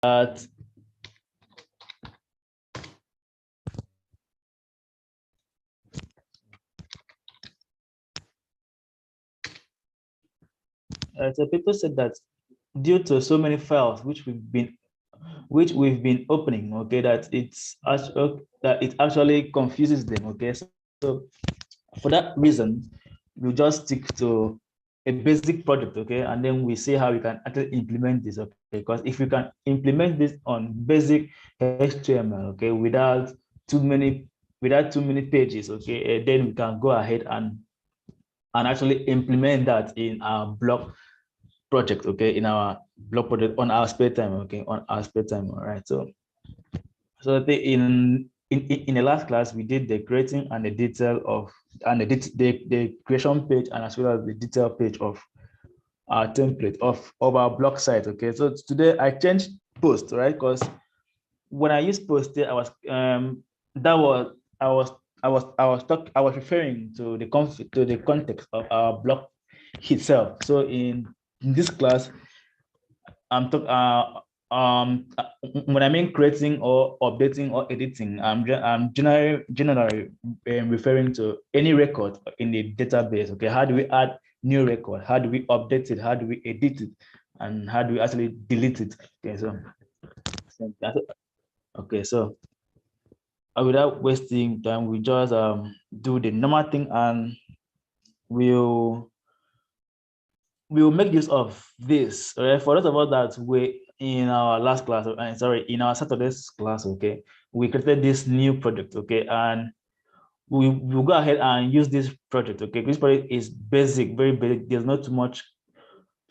that so people said that due to so many files which we've been opening, okay, that it actually confuses them, okay. So for that reason, we just stick to a basic project, okay, and then we see how we can actually implement this, okay, because if we can implement this on basic HTML, okay, without too many pages, okay, then we can go ahead and actually implement that in our blog project, okay, in our blog project on our spare time, okay, on our spare time. All right. So in the last class, we did the creating and the detail of the creation page, and as well as the detail page of our template of our blog site. Okay. So today I changed post, right? Because when I used post there, I was referring to the context of our blog itself. So in this class, I'm when I mean creating or updating or editing, I'm generally referring to any record in the database. Okay, how do we add new record? How do we update it? How do we edit it? And how do we actually delete it? Okay, so without wasting time, we just do the normal thing, and we'll make use of this. Right? For those of us that were in our last class, in our Saturday's class, okay, we created this new project, okay, and we'll go ahead and use this project, okay. This project is basic, very basic. There's not too much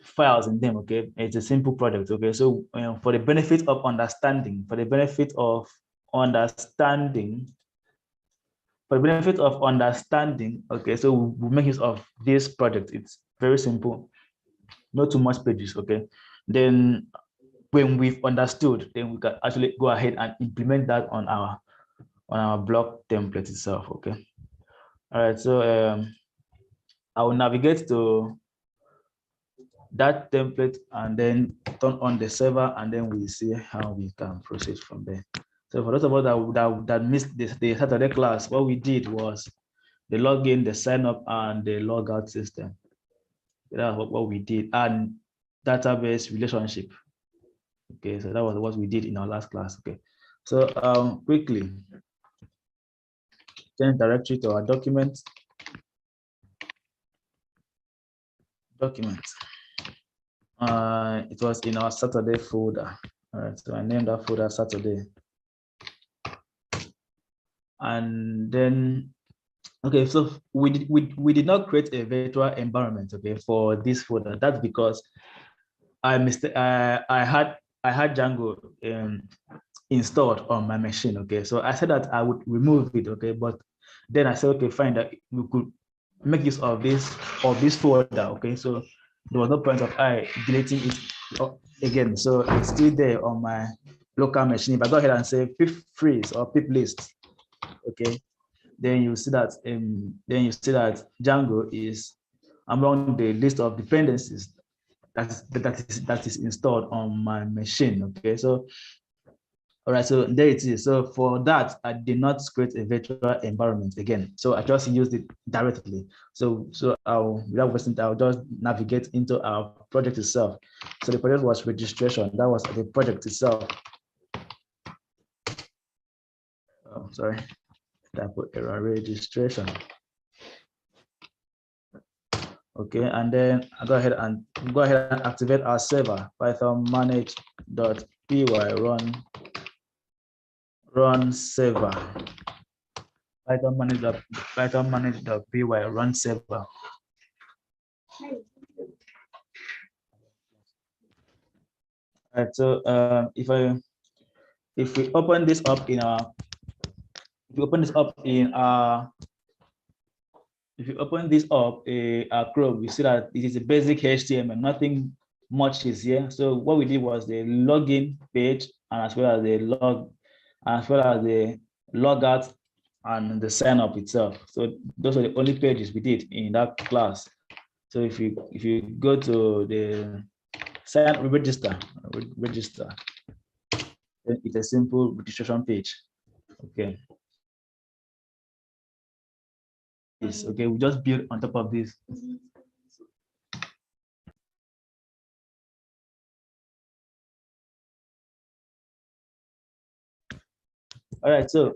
files in them, okay. It's a simple project, okay. So for the benefit of understanding, okay, so we'll make use of this project. It's very simple, not too much pages, okay. Then when we've understood, then we can actually go ahead and implement that on our blog template itself, okay. All right, so I will navigate to that template and then turn on the server, and then we'll see how we can proceed from there. So for those of us that missed the Saturday class, what we did was the login, the sign up, and the logout system. That's what we did, and database relationship. Okay, so that was what we did in our last class. Okay, so quickly change directory to our document. It was in our Saturday folder. All right, so I named that folder Saturday. And then, okay, so we did not create a virtual environment, okay, for this folder. That's because I had Django installed on my machine, okay. So I said that I would remove it, okay, but then I said, okay, fine, that we could make use of this folder, okay. So there was no point of I deleting it again. So it's still there on my local machine. If I go ahead and say pip freeze or pip list, okay, then you see that Django is among the list of dependencies that is installed on my machine, okay. So all right, so there it is. So for that, I did not create a virtual environment again. So I just used it directly. So without wasting time, I'll just navigate into our project itself. So the project was registration. That was the project itself. Oh, sorry, I put error registration. Okay, and then I go ahead and activate our server, Python manage.py run server. Python manage.py run server. All right, so if we open this up in our Chrome, we see that it is a basic HTML, nothing much is here. So what we did was the login page, and as well as the logout and the sign up itself. So those are the only pages we did in that class. So if you go to the sign register, then it's a simple registration page. Okay. Okay, we just build on top of this. All right, so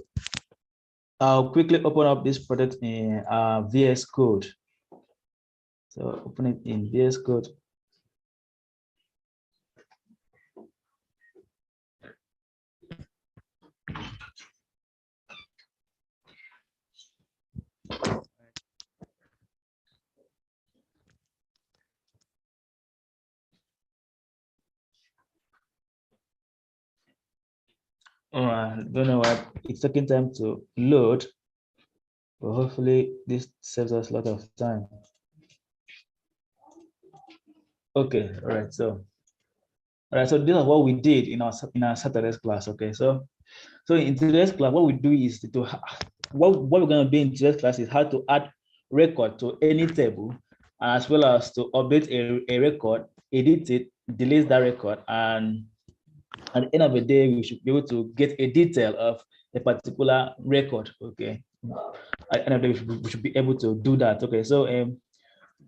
I'll quickly open up this product in VS Code. So open it in VS Code. Don't know why it's taking time to load, but hopefully this saves us a lot of time. Okay, all right. So this is what we did in our Saturday's class. Okay, so in today's class, what we do is what we're going to be in today's class is how to add record to any table, as well as to update a record, edit it, delete that record, and at the end of the day, we should be able to get a detail of a particular record. Okay, at the end of the day, we should be able to do that. Okay, so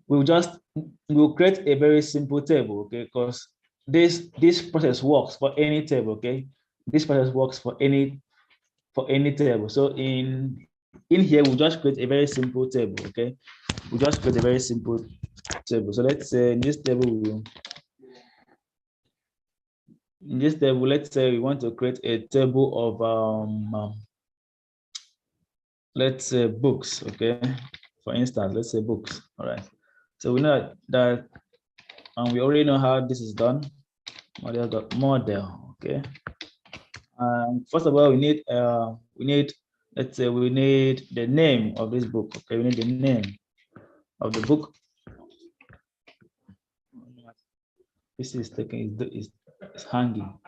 we'll create a very simple table. Okay, because this process works for any table. Okay, this process works for any table. So in here, we'll just create a very simple table. Okay, we'll just create a very simple table. So let's say in this table, let's say we want to create a table of let's say books. Okay, for instance, let's say books. All right. So we know that, and we already know how this is done. Model. Okay. First of all, we need let's say we need the name of this book. Okay, we need the name of the book. This is taking is hanging.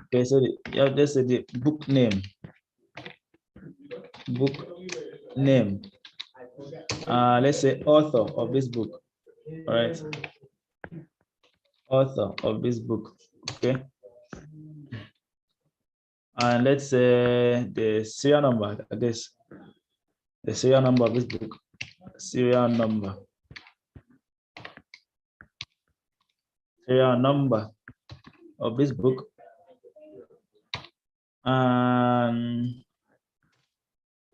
Okay, so let's say the book name. Book name. Let's say author of this book. All right. Author of this book. Okay. And let's say the serial number. I guess the serial number of this book. Serial number. Serial number of this book. And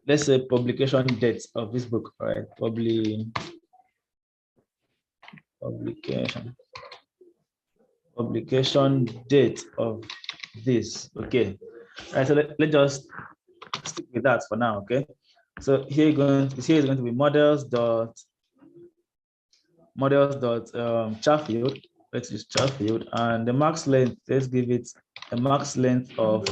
let's say publication date of this book. All right. Publication date of this. Okay. All right, so let's just stick with that for now. Okay, so here is going to be models dot char field. Let's use char field, and the max length, let's give it a max length of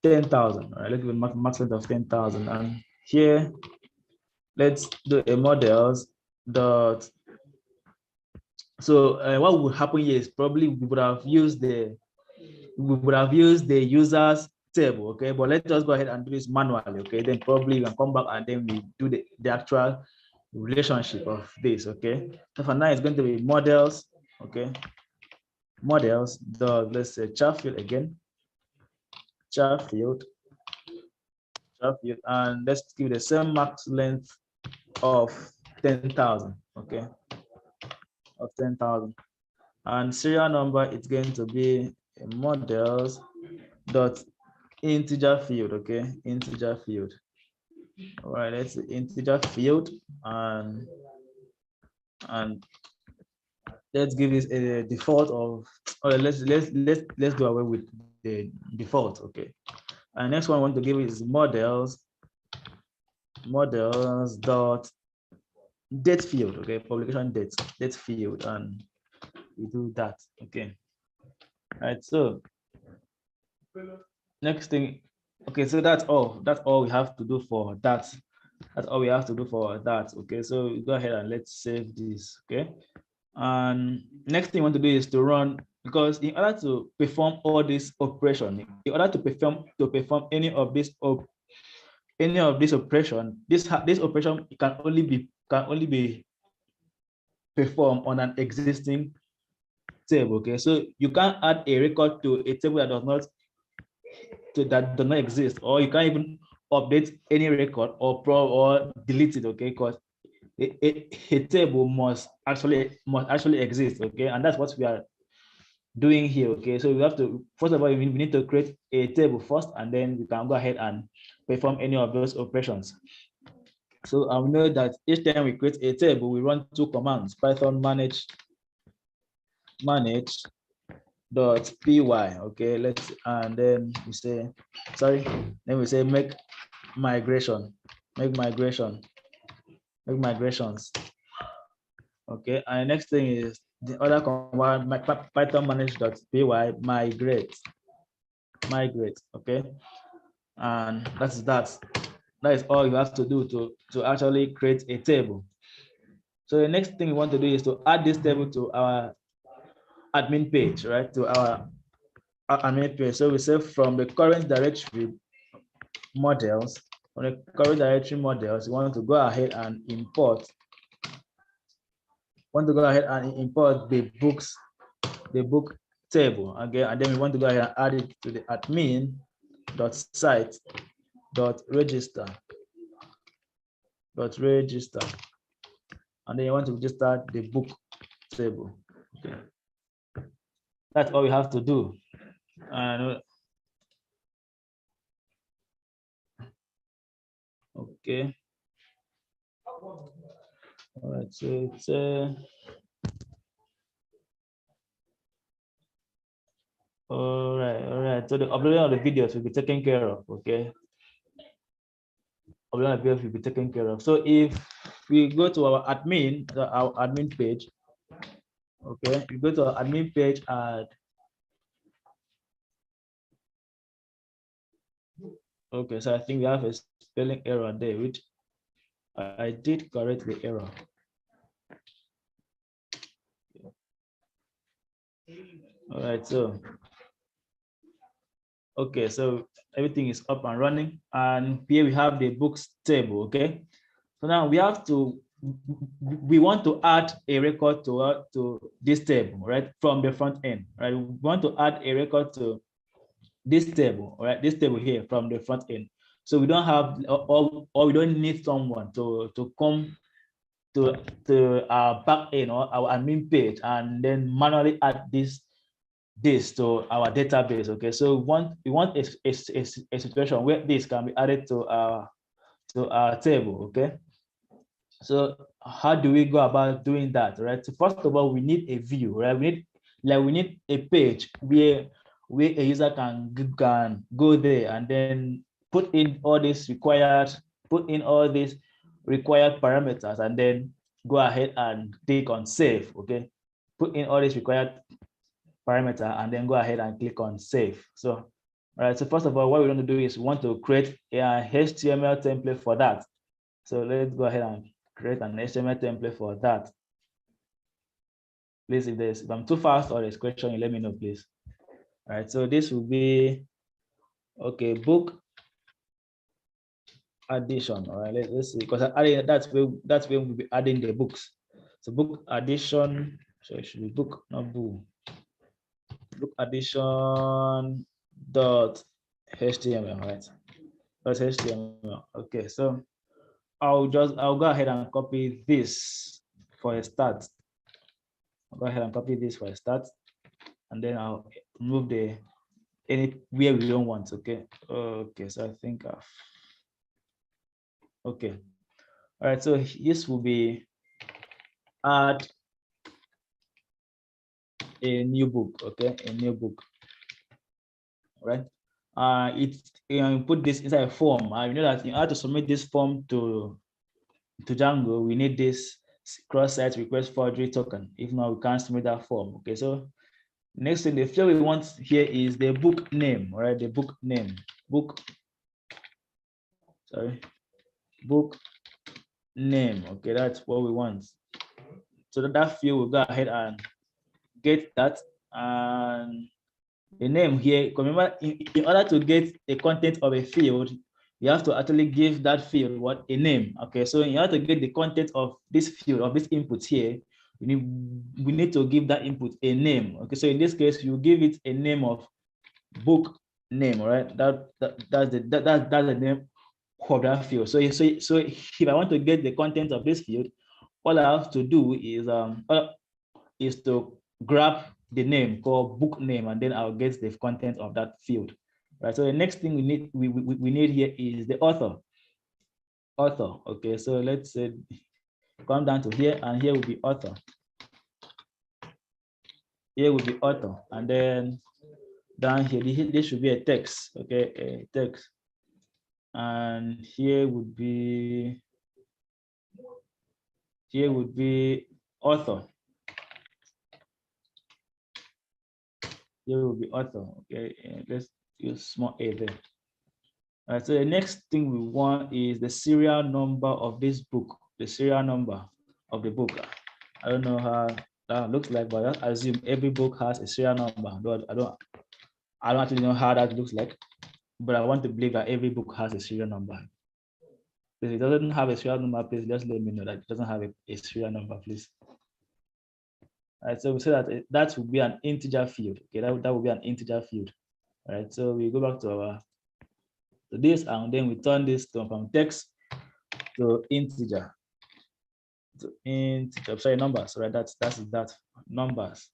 10,000. All right, let's give it max length of 10,000, and here let's do a models dot. So what would happen here is probably we would have used the users table. Okay, but let's just go ahead and do this manually. Okay, then probably we can come back and then we do the actual relationship of this. Okay, so for now it's going to be models. Okay, models the, let's say char field again, char field, and let's give the same max length of 10,000. Okay, of 10,000, and serial number, it's going to be models dot integer field. Okay, integer field. All right, let's say integer field, and let's give this a default of, or let's do away with the default. Okay, and next one I want to give is models dot date field. Okay, publication date field, and we do that. Okay, all right, so next thing. Okay, so that's all we have to do for that. That's all we have to do for that. Okay, so go ahead and let's save this. Okay, and next thing you want to do is to run, because in order to perform all this operation, in order to perform any of this operation, this operation can only be performed on an existing table. Okay, so you can't add a record to a table that does not exist, or you can't even update any record or delete it. Okay, because a table must actually exist. Okay, and that's what we are doing here. Okay, so we have to, first of all, we need to create a table first, and then we can go ahead and perform any of those operations. So I know that each time we create a table, we run two commands: Python manage .py. Okay, let's, and then we say, sorry, then we say make migrations. Okay, and the next thing is the other command, Python manage.py migrate. Okay, and that is all you have to do to actually create a table. So the next thing we want to do is to add this table to our admin page, right? To our admin page. So we say from the current directory models, we want to go ahead and import. The book table again, and then we want to go ahead and add it to the admin.site.register. And then you want to register the book table. Okay. That's all we have to do. And okay. All right, so it's all right. So the uploading of the videos will be taken care of. Okay. Uploading of the videos will be taken care of. So if we go to our admin page, okay, you go to our admin page and okay, so I think we have a spelling error there, which I did correct the error. All right, so okay, so everything is up and running, and here we have the books table. Okay, so now we want to add a record to this table, right, from the front end, right? We want to add a record to this table, right? This table here from the front end. So we don't have, or we don't need someone to come to our back end or our admin page and then manually add this to our database. Okay, so we want a situation where this can be added to our table. Okay, so how do we go about doing that, right? So first of all, we need a view, right? We need a page where a user can go there and then put in all these required parameters, and then go ahead and click on save. Okay, put in all these required parameter and then go ahead and click on save. So all right, so first of all, what we want to do is we want to create a HTML template for that. So let's go ahead and create an HTML template for that. Please, if I'm too fast or there's a question, you let me know, please. All right, so this will be, okay, book addition. All right, let's see, because that's where we'll be adding the books. So book addition, so it should be book, not boo. Book addition dot HTML, right? That's HTML. Okay, so I'll go ahead and copy this for a start. I'll go ahead and copy this for a start, and then I'll remove where we don't want. Okay. Okay, so I think okay. All right, so this will be add a new book. Okay, a new book. All right. You put this inside a form. You know that in order to submit this form to Django, we need this cross-site request forgery token. If not, we can't submit that form. Okay, so next thing, the field we want here is the book name. All right, the book name, book name. Okay, that's what we want. So that field, we'll go ahead and get that. And the name here, remember, in order to get the content of a field, you have to actually give that field a name. Okay, so in order to get the content of this field, of this input here, we need to give that input a name. Okay, so in this case, you give it a name of book name, all right? That's the name of that field. So if I want to get the content of this field, all I have to do is to grab the name called book name, and then I'll get the content of that field. Right. So the next thing we need here is the author. Author. Okay. So let's say come down to here, and here will be author. Here will be author, and then down here this should be a text. Okay, a text, and here would be author. Here will be author. Okay, let's use small a there. All right, so the next thing we want is the serial number of this book, the serial number of the book. I don't know how that looks like, but I assume every book has a serial number. I don't actually know how that looks like, but I want to believe that every book has a serial number. If it doesn't have a serial number, please just let me know that it doesn't have a serial number, please. All right, so we say that would be an integer field. Okay, that would be an integer field. All right, so we go back to this, and then we turn this from text to integer. To integer, sorry, numbers. Right, that's numbers.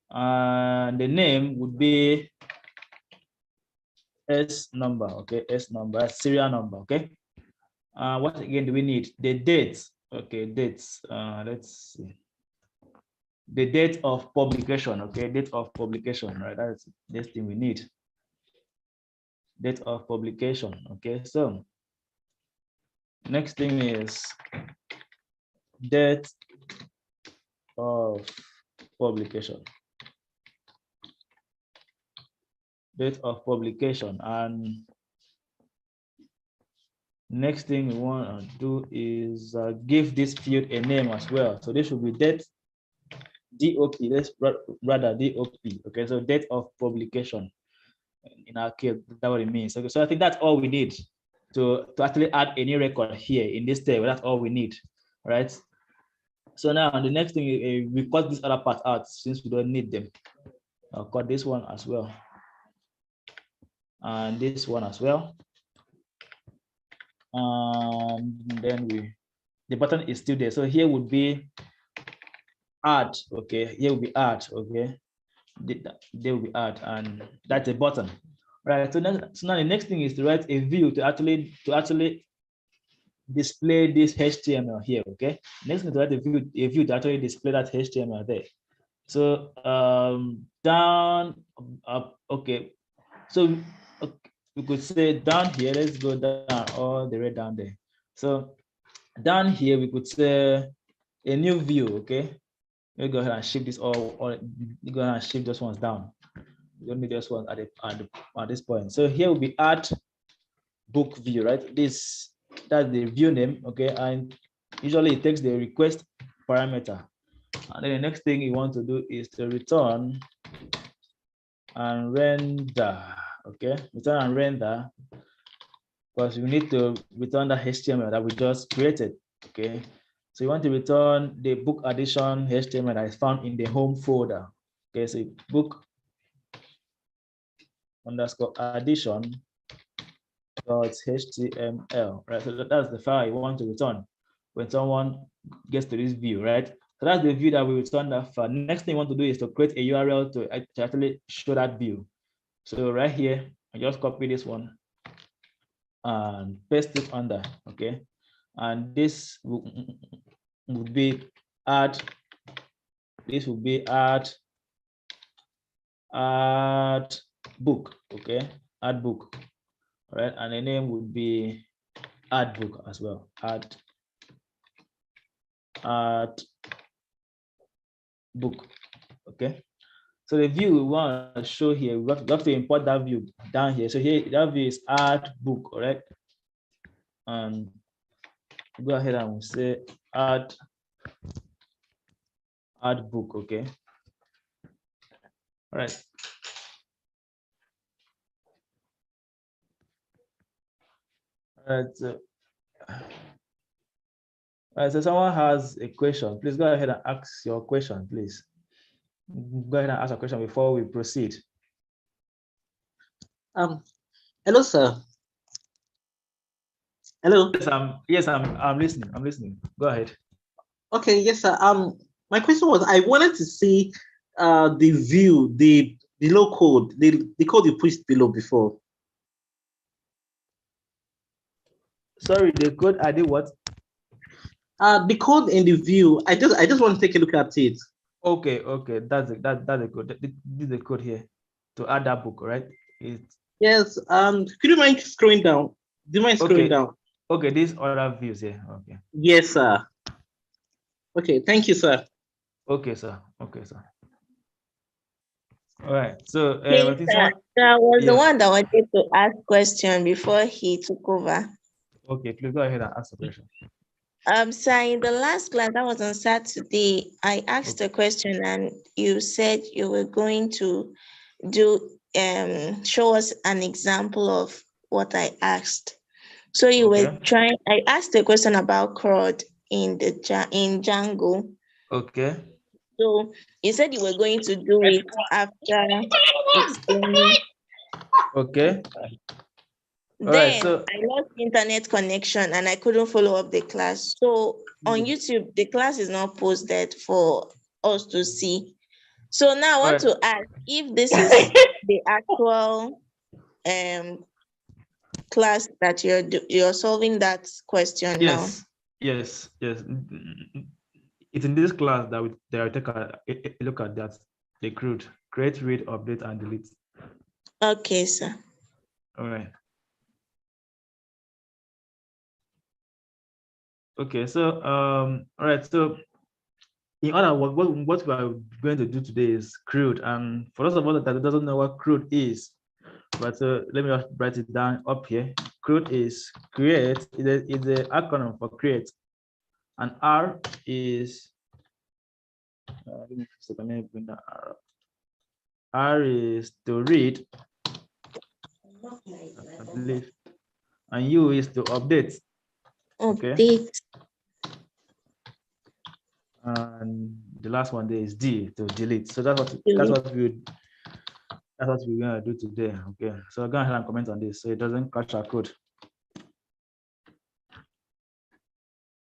And the name would be S number. Okay, S number, serial number. Okay. What again do we need? The dates. Okay, dates. Let's see. The date of publication. Okay, date of publication. Right, that's this thing we need. Date of publication. Okay, so next thing is date of publication. Date of publication. And next thing we want to do is give this field a name as well. So this should be date DOP. Let's rather DOP. Okay, so date of publication. In our case, that's what it means. Okay, so I think that's all we need to actually add any record here in this table. That's all we need. All right. So now the next thing, we cut this other part out since we don't need them. I'll cut this one as well, and this one as well. And then the button is still there. So here would be add. Okay, here will be add. Okay, there will be add, and that's a button. Right. So now the next thing is to write a view to actually display this HTML here. Okay. Next thing to write a view to actually display that HTML there. So down up. Okay. So we could say down here. Let's go down all the way down there. So down here we could say a new view. Okay. Let's go ahead and shift this all. Go ahead and shift those ones down. You don't need this one at this point. So here will be add book view, right? That's the view name, okay? And usually it takes the request parameter. And then the next thing you want to do is to return and render, okay? Return and render, because you need to return the HTML that we just created, okay? So you want to return the book addition HTML that is found in the home folder, okay? So book underscore addition .html, right? So that's the file you want to return when someone gets to this view, right? So that's the view that we return that file. Next thing you want to do is to create a URL to actually show that view. So right here, I just copy this one and paste it under, okay? And this would be add. This would be add book, okay? Add book. All right, and the name would be add book as well. Add book. Okay. So the view we want to show here, we have to import that view down here. So here that view is add book, correct? And go ahead and we'll say add book. Okay. All right. All right. So someone has a question. Please go ahead and ask your question, please. Go ahead and ask a question before we proceed. Hello, sir. Hello. Yes, I'm listening. I'm listening. Go ahead. Okay, yes, sir. My question was, I wanted to see the view, the below code, the code you pushed below before. Sorry, the code I did what? The code in the view. I just want to take a look at it. Okay, that's a code. This is the code here to add that book, right? Yes. Could you mind scrolling down? Do you mind scrolling down? Okay, these other views here. Okay. Yes, sir. Okay, thank you, sir. Okay, sir. Okay, sir. All right. So I think I was the one that wanted to ask question before he took over. Okay, please go ahead and ask the question. Sir, in the last class, that was on Saturday, I asked a question and you said you were going to do show us an example of what I asked. So you were trying. I asked a question about CRUD in Django. Okay. So you said you were going to do it after explaining. Okay. Then I lost internet connection and I couldn't follow up the class. So on YouTube, the class is not posted for us to see. So now I want to ask if this is the actual class that you're solving that question now. Yes. It's in this class that they take a look at that. The CRUD, create, read, update, and delete. Okay, sir. All right. Okay, so all right. So in other words, what we are going to do today is CRUD. And for those of us that doesn't know what CRUD is, but let me just write it down up here. CRUD is create. It's the acronym for create, and R is. Let me bring that R up. R is to read, I believe, and U is to update. Okay. And the last one there is D to delete. So that's what we're gonna do today. Okay. So go ahead and comment on this so it doesn't crash our code.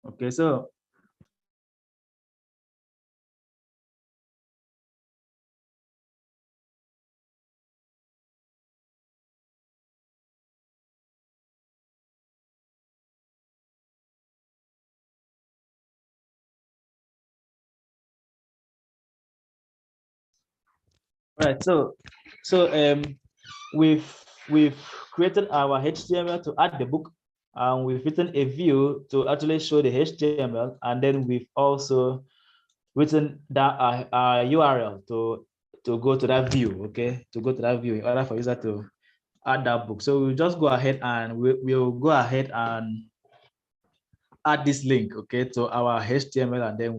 Okay, so all right, so we've created our HTML to add the book, and we've written a view to actually show the HTML, and then we've also written that URL to go to that view, okay, to go to that view in order for user to add that book. So we'll just go ahead and we'll go ahead and add this link, okay, to our HTML, and then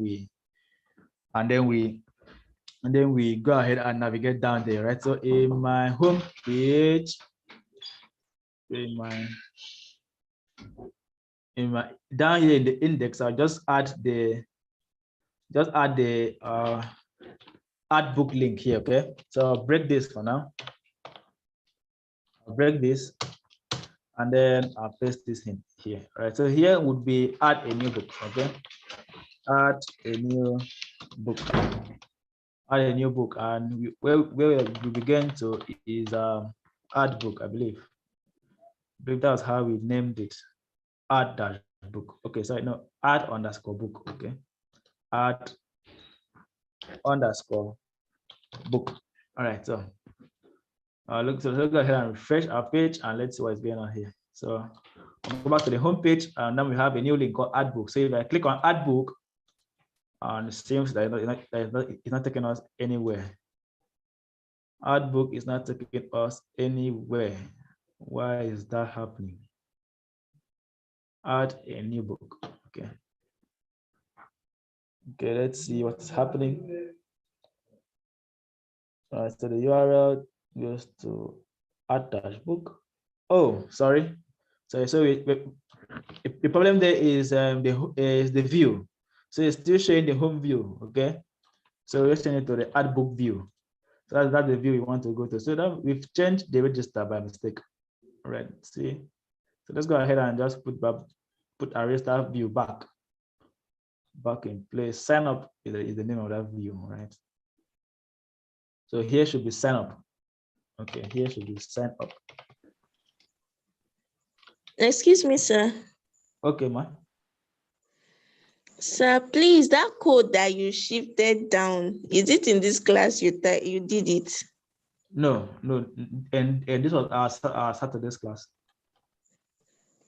we go ahead and navigate down there, right? So in my home page, down here in the index, I'll just add the add book link here, okay? So I'll break this for now. I'll break this, and then I'll paste this in here, right? So here would be add a new book, okay? Add a new book. Add a new book, and where we begin to is add book, I believe. That's how we named it. Add dash book. Okay, so no, add underscore book. Okay, add underscore book. All right, so let's go ahead and refresh our page and let's see what's going on here. So I'll go back to the home page, and then we have a new link called add book. So if I click on add book, and it seems that it's not taking us anywhere. Add book is not taking us anywhere. Why is that happening? Add a new book. Okay. Okay, let's see what's happening. So the URL goes to add dash book. Oh, sorry. So The problem there is the view. So it's still showing the home view, okay? So we're changing it to the add book view. So that's the view we want to go to. So that we've changed the register by mistake. All right, see? So let's go ahead and just put our register view back in place. Sign up is the name of that view, right? So here should be sign up. Okay, here should be sign up. Excuse me, sir. Okay, ma. Sir, please, that code that you shifted down, is it in this class you did it? No, and this was our Saturday's class.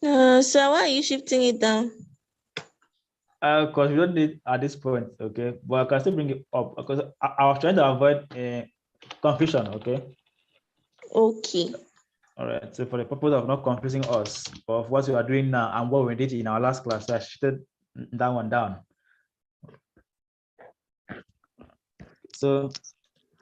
So why are you shifting it down? Because we don't need at this point, okay? But I can still bring it up because I was trying to avoid confusion, okay? Okay. All right. So for the purpose of not confusing us of what we are doing now and what we did in our last class, so I shifted that one down. So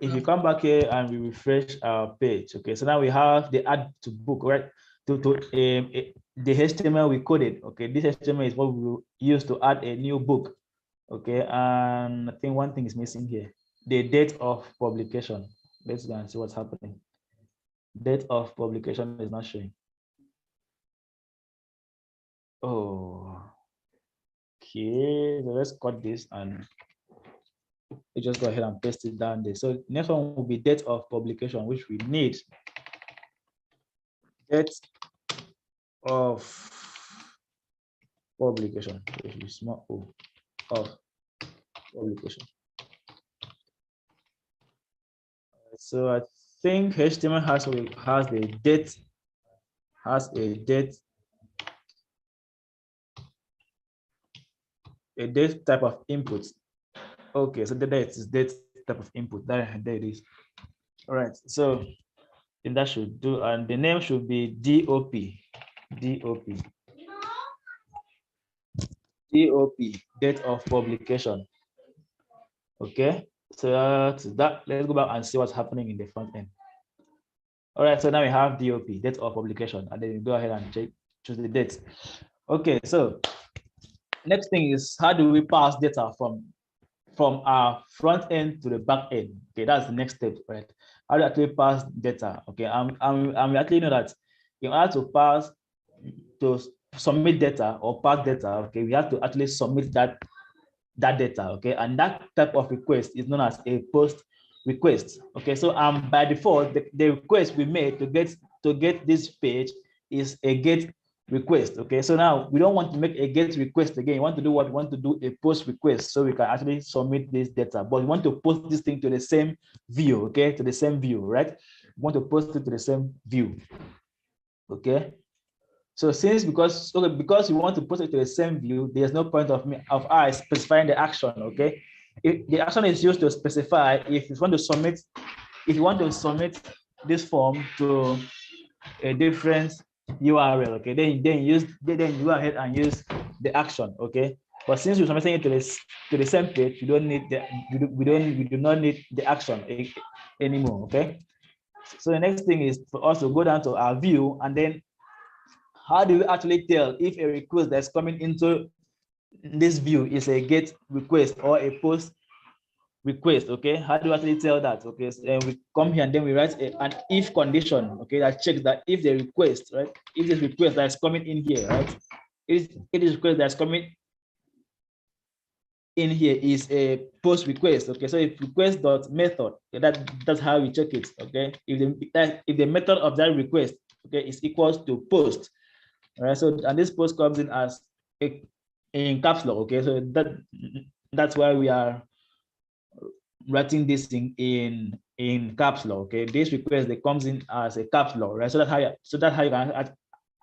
if you come back here and we refresh our page, okay? So now we have the add to book, right? The HTML we coded, okay? This HTML is what we will use to add a new book, okay? And I think one thing is missing here, the date of publication. Let's go and see what's happening. Date of publication is not showing. Oh, okay. So let's cut this and we just go ahead and paste it down there. So next one will be date of publication, which we need. Date of publication, which is small o of publication. So I think HTML has a date, a date type of input. Okay, so the date is date type of input. There it is. All right, so then that should do, and the name should be DOP, date of publication. Okay, so that's that. Let's go back and see what's happening in the front end. All right, so now we have DOP, date of publication, and then you go ahead and choose the date. Okay, so next thing is how do we pass data from our front end to the back end? Okay, that's the next step, right? How do you actually pass data? Okay, we actually know that in order to submit data or pass data, okay, we have to actually submit that data, okay, and that type of request is known as a post request. Okay, so by default, the request we made to get this page is a get request. Okay, so now we don't want to make a get request again. We want to do what? We want to do a post request so we can actually submit this data, but we want to post this thing to the same view. Okay, to the same view, right? We want to post it to the same view. Okay, so because we want to post it to the same view, there's no point of I specifying the action. Okay, the action is used to specify if you want to submit this form to a different URL. Okay, then you go ahead and use the action. Okay, but since you're submitting it to the same page, you don't need we do not need the action anymore. Okay, so the next thing is for us to go down to our view, and then how do we actually tell if a request that's coming into this view is a get request or a post request? Okay, how do we actually tell that? Okay, so we come here and then we write an if condition. Okay, that checks that if the request, right, if this request that's coming in here, right, if this request that's coming in here is a post request. Okay, so if request.method, okay, that's how we check it. Okay, if the method of that request, okay, is equals to post. All right, so and this post comes in as in caps lock. Okay, so that's why we are writing this thing in caps lock. Okay, this request that comes in as a caps lock, right? So that's how you can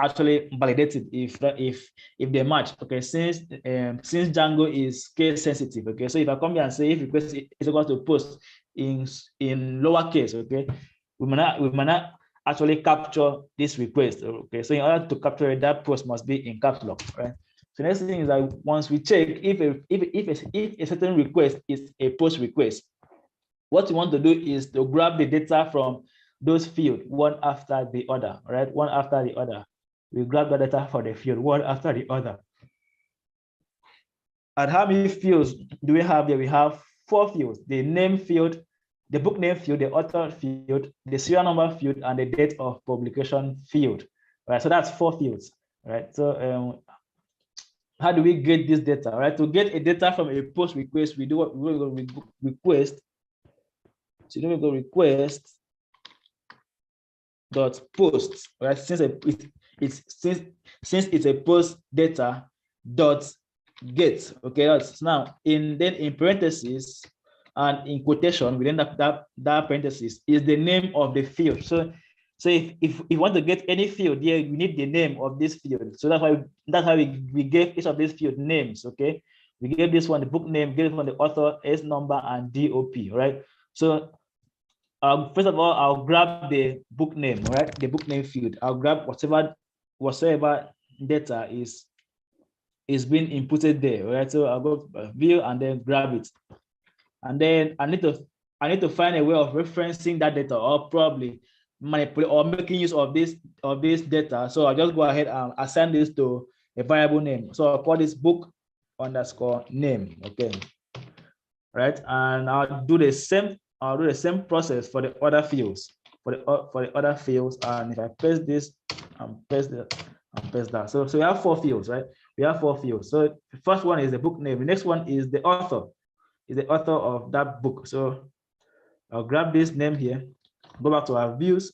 actually validate it if they match. Okay, since Django is case sensitive. Okay, so if I come here and say if request is equal to post in lowercase, okay, we might not actually capture this request. Okay, so in order to capture it, that post must be in caps lock, right? So next thing is that once we check if a certain request is a post request, what you want to do is to grab the data from those fields one after the other, right? One after the other. We grab the data for the field, one after the other. And how many fields do we have there? We have 4 fields: the name field, the book name field, the author field, the serial number field, and the date of publication field. Right, so that's 4 fields. Right, so how do we get this data? Right, to get a data from a post request, we do what we go request. So then we go request dot post. Right, since it's a post data dot get. Okay, that's now in parentheses and in quotation within that parenthesis is the name of the field. So if you want to get any field here, you need the name of this field. So that's why we gave each of these field names. Okay, we gave this one the book name, gave this one the author, S number, and DOP. Right. So first of all, I'll grab the book name. Right, the book name field. I'll grab whatever data is being inputted there. Right. So I'll go view and then grab it. And then I need to find a way of referencing that data, or probably manipulate or making use of this data. So I'll just go ahead and assign this to a variable name. So I'll call this book underscore name. Okay. Right. And I'll do the same process for the other fields. For the other fields. And if I paste this and paste that and paste that. So we have 4 fields, right? We have 4 fields. So the first one is the book name. The next one is the author. Is the author of that book. So I'll grab this name here, go back to our views,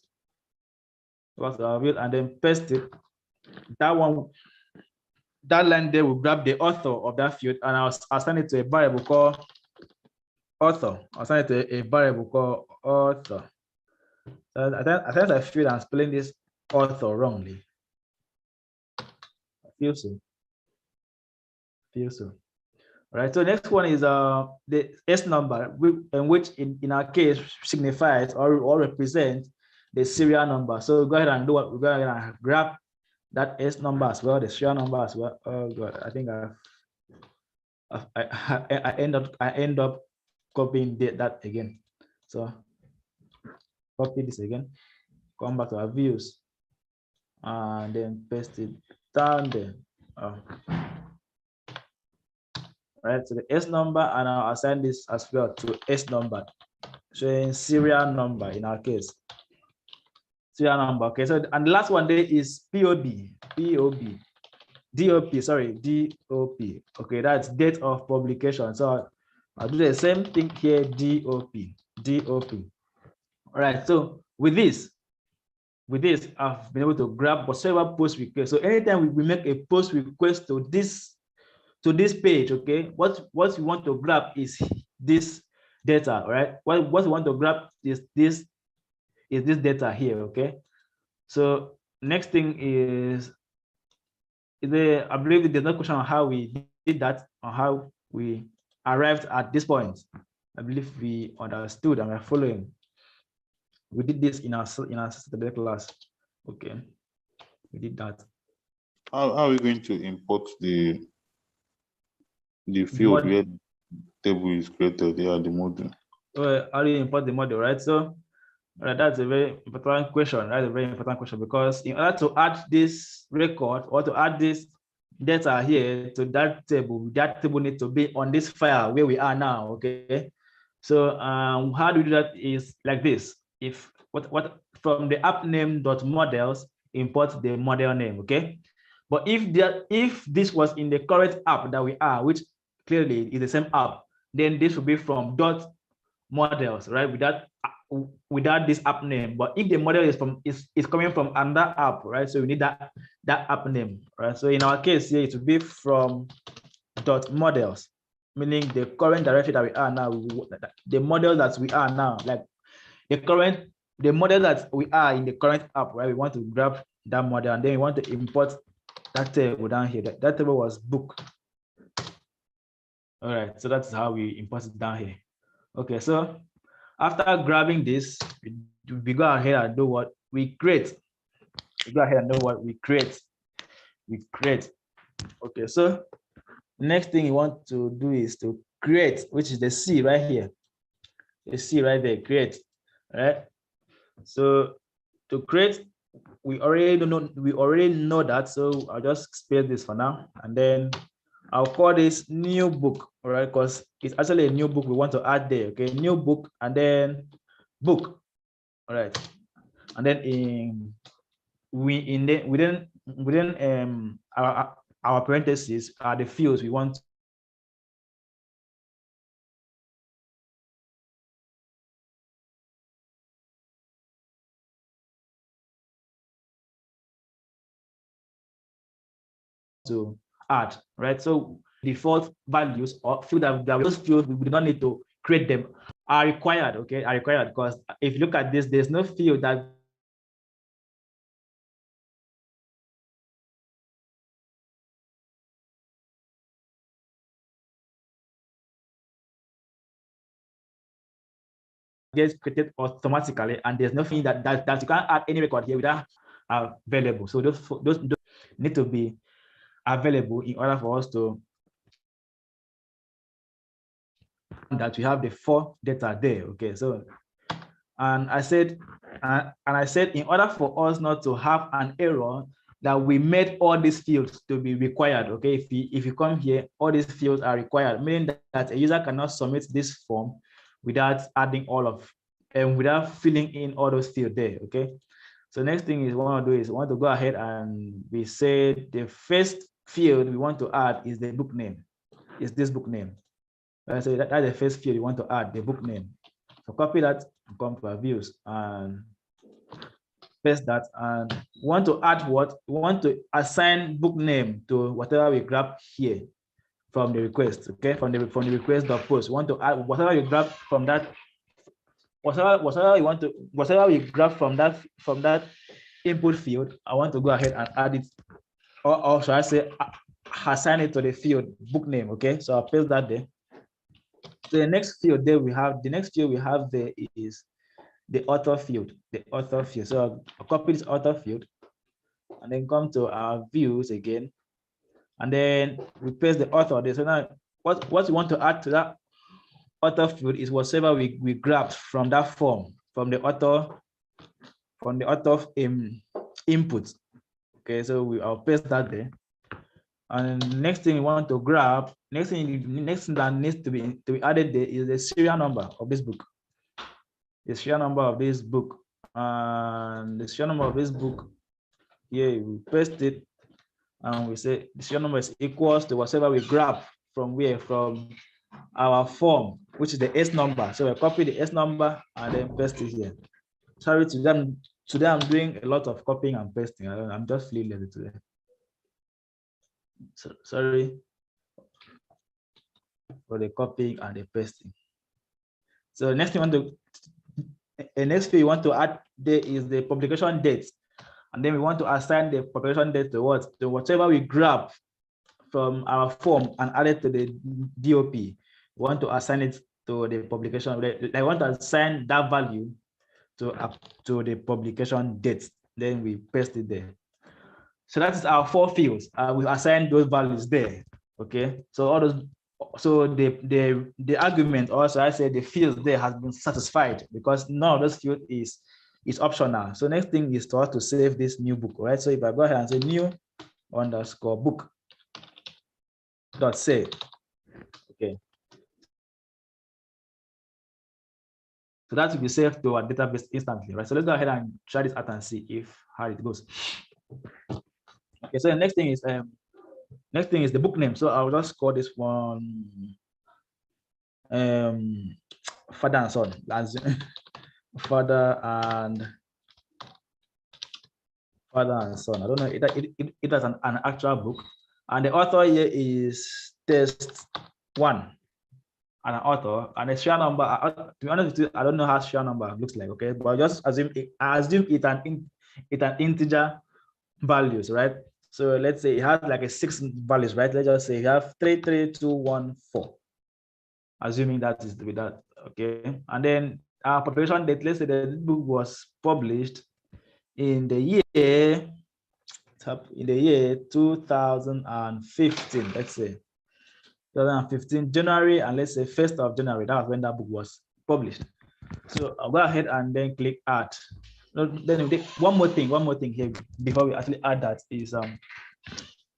and then paste it. That line there will grab the author of that field, and I'll assign it to a variable called author. I'll assign it to a variable called author. I think I feel I'm spelling this author wrongly. I feel so. All right, so next one is the S number, which in our case signifies or represents the serial number. So go ahead and do what we're going to grab that S number as well, the serial number as well. Oh God, I think I end up copying that again. So copy this again, come back to our views, and then paste it down there. Right, so the S number, and I'll assign this as well to S number, showing serial number in our case. Serial number. Okay, so and the last one there is DOP. Okay, that's date of publication. So I'll do the same thing here, DOP. All right, so with this, I've been able to grab whatever post request. So anytime we make a post request to this page, okay, what we want to grab is this data, right? What we want to grab is this data here, okay? So next thing is I believe there's no question on how we did that, or how we arrived at this point. I believe we understood and we're following. We did this in our Saturday class. Okay, we did that. How are we going to import the field where the table is created? They are the module. How do you import the module, right? So that's a very important question. That's a very important question, because in order to add this record or to add this data here to that table needs to be on this file where we are now. Okay. So how do we do that is like this. If what from the app name.models, import the model name. Okay. But if this was in the current app that we are, which clearly is the same app, then this will be from .models, right? Without this app name. But if the model is coming from another app, right? So we need that app name, right? So in our case here, it will be from .models, meaning the current directory that we are now, the model that we are now, like the model that we are in the current app, right? We want to grab that model, and then we want to import that table down here. That table was book. All right, so that's how we import it down here. Okay, so after grabbing this, we go ahead and do what we create. We go ahead and do what we create. Okay, so next thing you want to do is to create, which is the C right here. The C right there, create. All right. So to create, we already know that, so I'll just spare this for now, and then I'll call this new book, all right, because it's actually a new book we want to add there. Okay, new book, and then book, all right, and then within our parentheses are the fields we want to add, right? So default values or field that those fields we do not need to create them are required, okay, are required, because if you look at this, there's no field that gets created automatically, and there's nothing that you can't add any record here without available. So those need to be available in order for us to that we have the 4 data there. Okay, so and I said in order for us not to have an error, that we made all these fields to be required. Okay, if you come here, all these fields are required, meaning that a user cannot submit this form without adding all of and without filling in all those fields there. Okay, so next thing is we want to do is we want to go ahead and we say the first field we want to add is the book name, is this book name. So that's the first field you want to add, the book name. So copy that, come to our views and paste that, and want to add what? We want to assign book name to whatever we grab here from the request, okay? From the request.post. We want to add whatever you grab from that, whatever we grab from that input field. I want to go ahead and add it, or should I say assign it to the field book name, okay? So I'll paste that there. So the next field there we have there is the author field, So I'll copy this author field and then come to our views again, and then we paste the author there. So now what we want to add to that author field is whatever we grabbed from that form, from the author input. Okay, so I'll paste that there. And next thing we want to grab, next thing that needs to be added there is the serial number of this book. The serial number of this book, and the serial number of this book here, we paste it and we say the serial number is equals to whatever we grab from where, from our form, which is the S number. So we copy the S number and then paste it here. Sorry to them, today I'm doing a lot of copying and pasting. I'm just feeling lazy today. So sorry for the copying and the pasting. So next thing next thing we want to add there is the publication date, and then we want to assign the publication date to what? To whatever we grab from our form and add it to the DOP. We want to assign it to the publication. I want to assign that value to the publication date. Then we paste it there. So that is our 4 fields. We assign those values there. Okay. So all those. So the argument, also I say the field there has been satisfied because none of those field is optional. So next thing is to save this new book, right? So if I go ahead and say new underscore book dot save, okay. So that will be saved to our database instantly, right? So let's go ahead and try this out and see how it goes. Okay, so the next thing is the book name. So I'll just call this one father and son. That's father and son. I don't know it is an actual book, and the author here is test 1, and an author, and the serial number. To be honest with you, I don't know how serial number looks like. Okay, but just assume it's an integer values, right? So let's say it has like a 6 values, right? Let's just say you have 33214, assuming that is with that, okay? And then our publication date, let's say the book was published in the year 2015, let's say 2015 January, and let's say 1st of January, that was when that book was published. So I'll go ahead and then click add. Then one more thing here before we actually add that is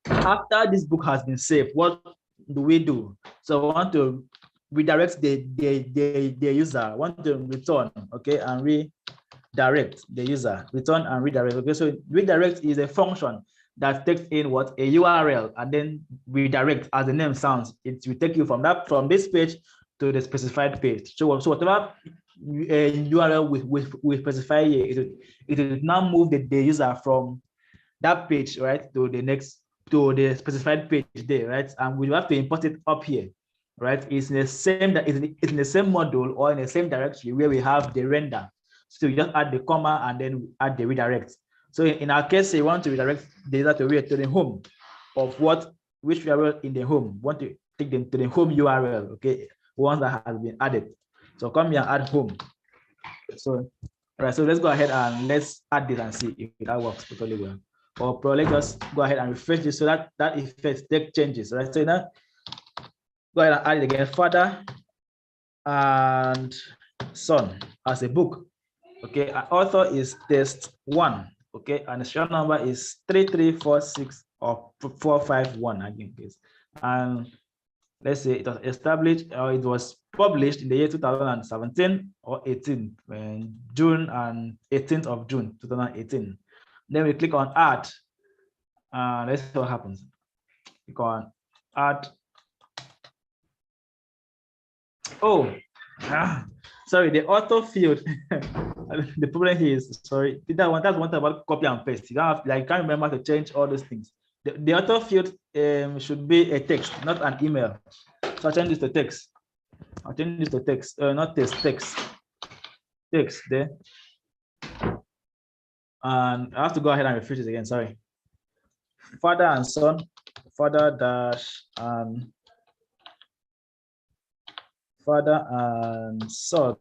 after this book has been saved, what do we do? So I want to redirect the user. I want to return, okay, and redirect the user. Return and redirect. Okay, so redirect is a function that takes in what a URL and then redirect, as the name sounds. It will take you from this page to the specified page. So whatever URL we specify here, it will now move the user from that page, right, to the specified page there, right? And we have to import it up here, right? It's in the same module or in the same directory where we have the render. So you just add the comma and then add the redirect. So in our case, you want to redirect data to the home of which URL in the home. Want to take them to the home URL, okay? Once that has been added. So come here and add home. So, all right, so let's go ahead and let's add this and see if that works totally well. Or probably just go ahead and refresh this so that effect take changes, right? So now go ahead and add it again, father and son as a book. Okay, our author is test 1. Okay, and the serial number is 3346 or 451 again, please. And let's say it was established or it was published in the year 2017 or 18, June and 18th of June 2018. Then we click on add. Let's see what happens. Click on add. Oh, sorry, the author field. The problem here is, sorry, that's one thing about copy and paste. You don't have, like, can't remember to change all those things. The author field should be a text, not an email. So I change this to text. I'll change this to text, not text. Text there. And I have to go ahead and refresh this again. Sorry. Father and son, father dash and father and son.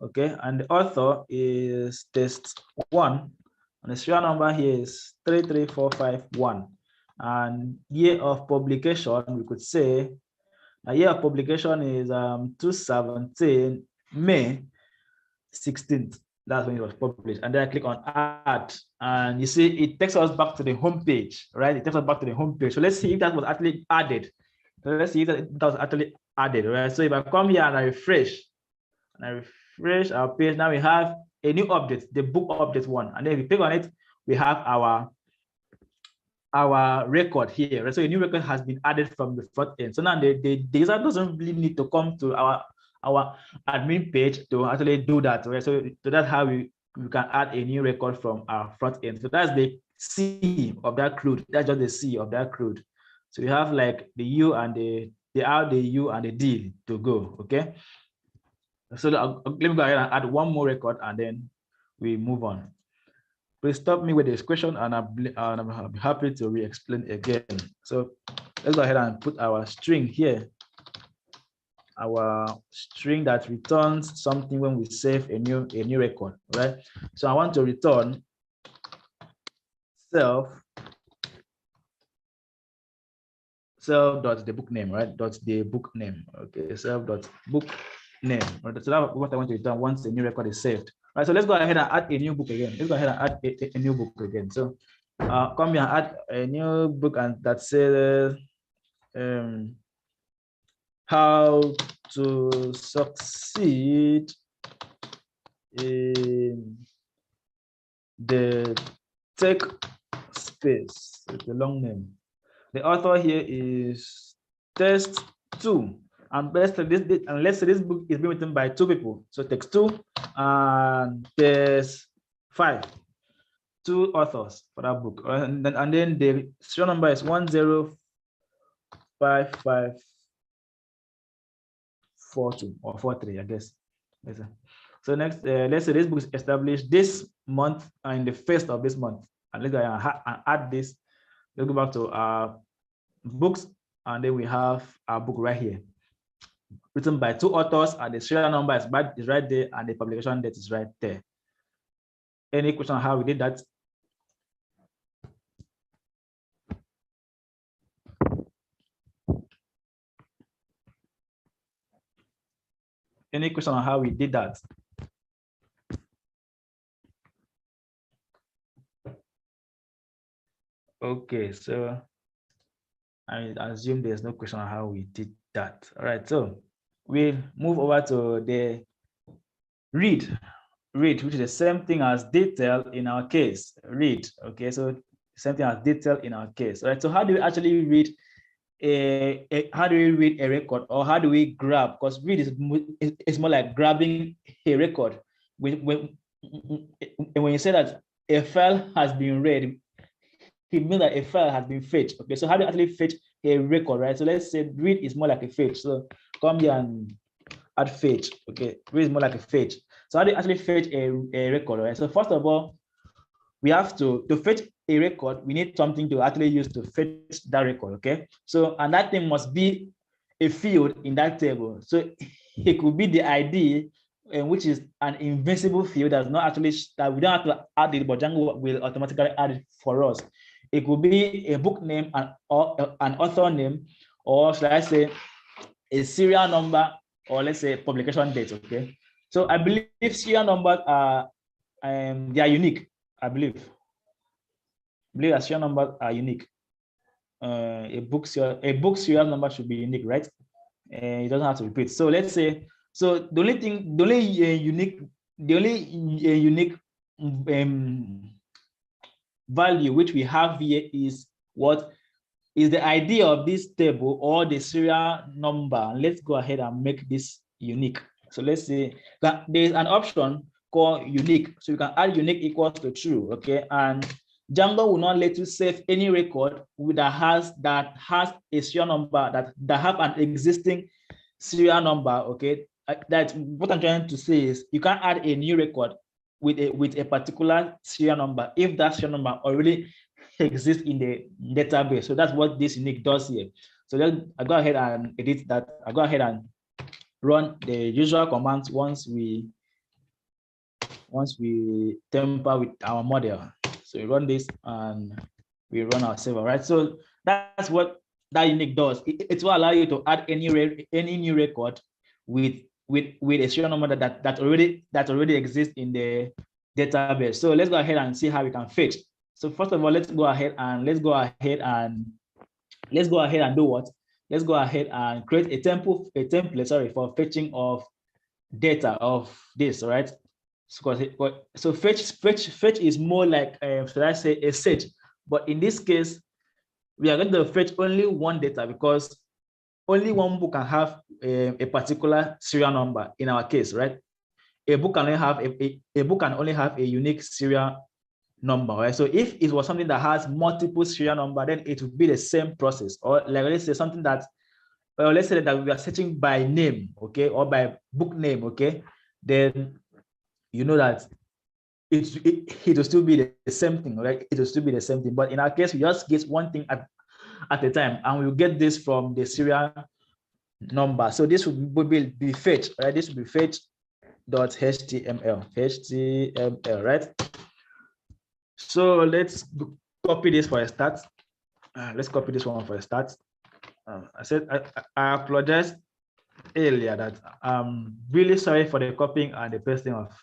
Okay, and the author is test 1, and the serial number here is 33451. And year of publication, we could say a year of publication is 2017 May 16th. That's when it was published. And then I click on add, and you see it takes us back to the home page, right? It takes us back to the home page. So let's see if that was actually added. So let's see if that was actually added, right? So if I come here and I refresh our page, now we have a new update, the book update 1. And then if we click on it, we have our record here, right? So a new record has been added from the front end. So now the user doesn't really need to come to our admin page to actually do that, right? So that's how we can add a new record from our front end. So that's the C of that CRUD. That's just the C of that CRUD. So we have like the U and the R, the U and the D to go, okay? So let me go ahead and add one more record and then we move on. Please stop me with this question and I'm happy to re-explain again. So let's go ahead and put our string here. Our string that returns something when we save a new record, right? So I want to return self dot the book name, right? Dot the book name. Okay, self dot book name. Right? So that's what I want to return once the new record is saved. Right. So let's go ahead and add a new book again. Let's go ahead and add a new book again. So come here and add a new book, and that says how to succeed in the tech space. It's a long name. The author here is test 2. And let's say this book is being written by 2 people. So text 2 and test 5. 2 authors for that book. And then the serial number is 105542 or 43, I guess. So next, let's say this book is established this month and the 1st of this month. And let's go and add this. Let's go back to our books, and then we have our book right here, written by 2 authors, and the serial number is right there, and the publication date is right there. Any question on how we did that? Any question on how we did that? Okay, so I assume there's no question on how we did that. All right, so we'll move over to the read, which is the same thing as detail in our case. Read, okay, so same thing as detail in our case. All right, so how do we actually read how do we read a record, or how do we grab? Because read is more like grabbing a record. When you say that a file has been read, it means that a file has been fetched. Okay, so how do you actually fetch a record, right? So let's say read is more like a fetch. So come here and add fetch. Okay, read is more like a fetch. So how do you actually fetch a record, right? So first of all, we have to fetch a record, we need something to actually use to fetch that record, okay? So, and that thing must be a field in that table. So it could be the ID, which is an invincible field that's not actually, that we don't have to add it, but Django will automatically add it for us. It could be a book name or an author name, or should I say a serial number, or let's say publication date, okay? So I believe serial numbers are, they are unique. I believe that serial numbers are unique. A book serial number should be unique, right? It doesn't have to repeat. So let's say, so the only unique value which we have here is what is the ID of this table or the serial number. Let's go ahead and make this unique. So let's say that there's an option called unique. So you can add unique equals to true, okay? And Django will not let you save any record that has a serial number that have an existing serial number, okay? That's what I'm trying to say is you can't add a new record with a particular serial number if that serial number already exists in the database. So that's what this unique does here. So then I go ahead and edit that. I go ahead and run the usual commands once we temper with our model. So we run this and we run our server, right? So that's what that unique does. It will allow you to add any new record with a serial number that already exists in the database. So let's go ahead and see how we can fetch. So first of all, let's go ahead and do what? Let's go ahead and create a template, sorry, for fetching of data of this, right? So fetch is more like, should I say, a search, but in this case, we are going to fetch only one data because only one book can have a particular serial number in our case, right? A book can only have a unique serial number, right? So if it was something that has multiple serial number, then it would be the same process. Or like, let's say something that, well, let's say that we are searching by name, okay, or by book name, okay, then you know that it will still be the same thing, right? It will still be the same thing. But in our case, we just get one thing at a time, and we'll get this from the serial number. So this will be fetch, right? This will be fetch.html, right? So let's copy this for a start. Let's copy this one for a start. I said I apologize earlier that I'm really sorry for the copying and the pasting of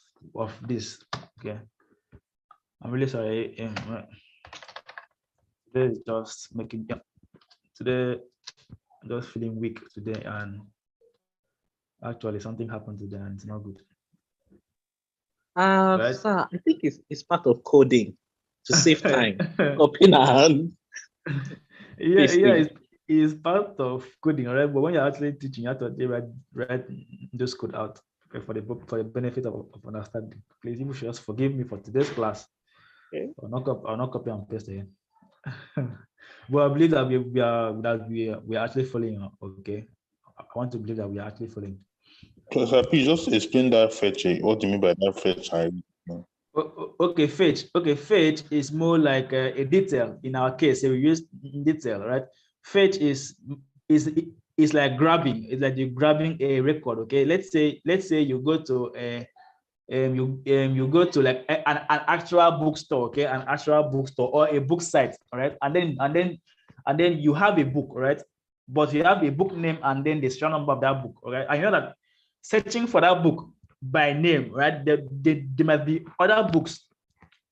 this. Okay, I'm really sorry. Today is just making today. I'm just feeling weak today, and actually something happened today, and it's not good. Right? Sir, I think it's part of coding to save time. Copying and yeah, it's part of coding, right? But when you're actually teaching, you have to write this code out for the benefit of understanding. Please, you should just forgive me for today's class. Okay. I'll not copy and paste again. But I believe that we are actually following. Okay, I want to believe that we are actually following. Please just explain that fetch. What do you mean by that fetch? Okay, fetch is more like a detail. In our case, we use detail, right? Fetch is like grabbing. It's like you're grabbing a record. Okay, let's say you go to you go to like an actual bookstore, okay, an actual bookstore or a book site, all right, and then you have a book, right, but you have a book name and then the serial number of that book, all right, and you know that searching for that book by name, right, there might be other books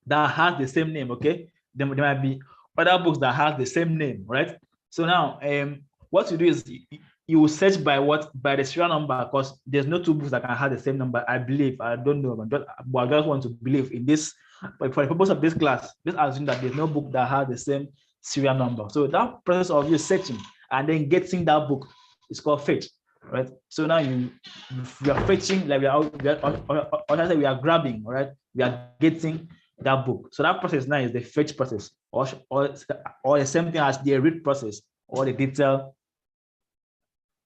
that has the same name, okay, there might be other books that have the same name, right? So now, what you do is you will search by the serial number, because there's no two books that can have the same number. I believe, I don't know, but I just want to believe in this. But for the purpose of this class, let's assume that there's no book that has the same serial number. So that process of you searching and then getting that book is called fetch, right? So now you are fetching, like we are grabbing, right? We are getting that book. So that process now is the fetch process, or the same thing as the read process or the detail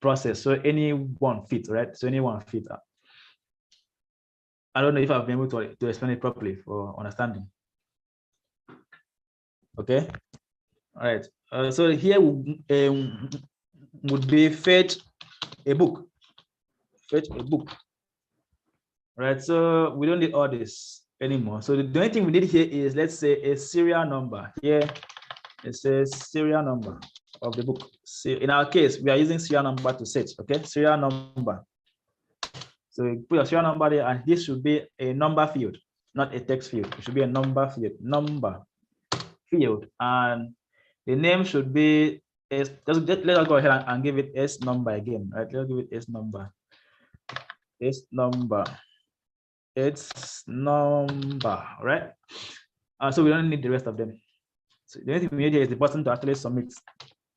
process. So anyone fit, right? So anyone fit. I don't know if I've been able to explain it properly for understanding. Okay. All right. So here would be fetch a book. Fetch a book. Right. So we don't need all this anymore. So the only thing we need here is, let's say, a serial number. Here it says serial number of the book. So in our case, we are using serial number to search. Okay, serial number. So you put your serial number there, and this should be a number field, not a text field. It should be a number field, and the name should be S. Let us go ahead and give it S number again, right? Let's give it S number. S number. It's number, right? So we don't need the rest of them. So the only thing we need here is the button to actually submit.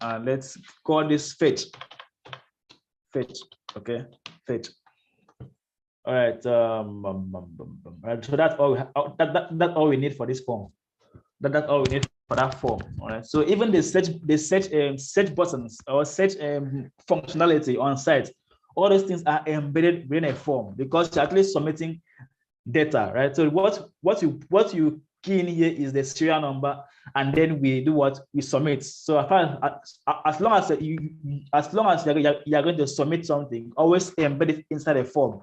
Let's call this fetch. Fetch, okay, fetch. All right. Right. So that's all. That's all we need for this form. That's all we need for that form. All right. So even the search buttons or search functionality on site, all those things are embedded within a form, because you're actually submitting data, right? So what you key in here is the serial number, and then we do what we submit. So as long as you're going to submit something, always embed it inside a form,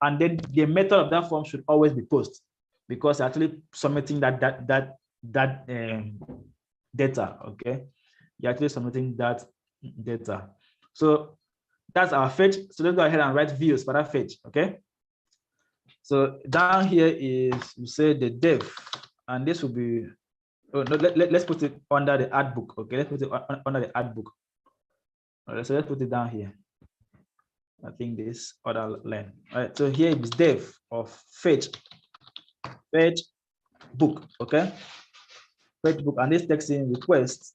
and then the method of that form should always be post, because you're actually submitting that data. Okay, you're actually submitting that data. So that's our fetch. So let's go ahead and write views for that fetch. Okay. So down here is, you say, the def, and this will be, oh, no, let's put it under the add book. Okay, let's put it under the add book. All right, so let's put it down here. I think this other line. All right, so here is def of fetch book. Okay, fetch book, and this text in request,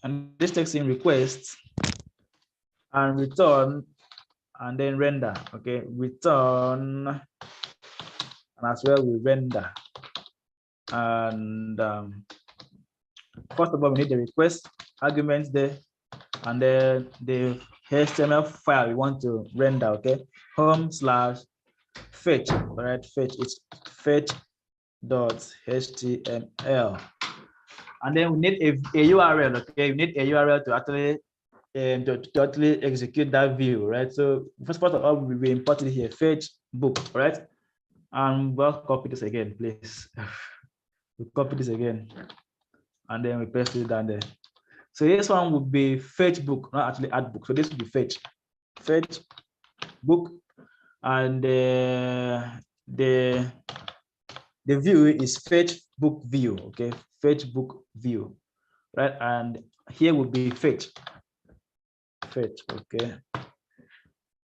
and this text in request, and return, and then render. Okay, return, and as well we render. And first of all, we need the request arguments there, and then the HTML file we want to render. Okay, home/fetch. All right, fetch, it's fetch.html, and then we need a URL. Okay, we need a URL to actually execute that view, right? So first of all, we import it here, fetch book, right? And we'll copy this again, please. We copy this again, and then we paste it down there. So this one would be fetch book, not actually add book. So this would be fetch book, and the view is fetch book view. Okay, fetch book view, right? And here would be fetch. Okay,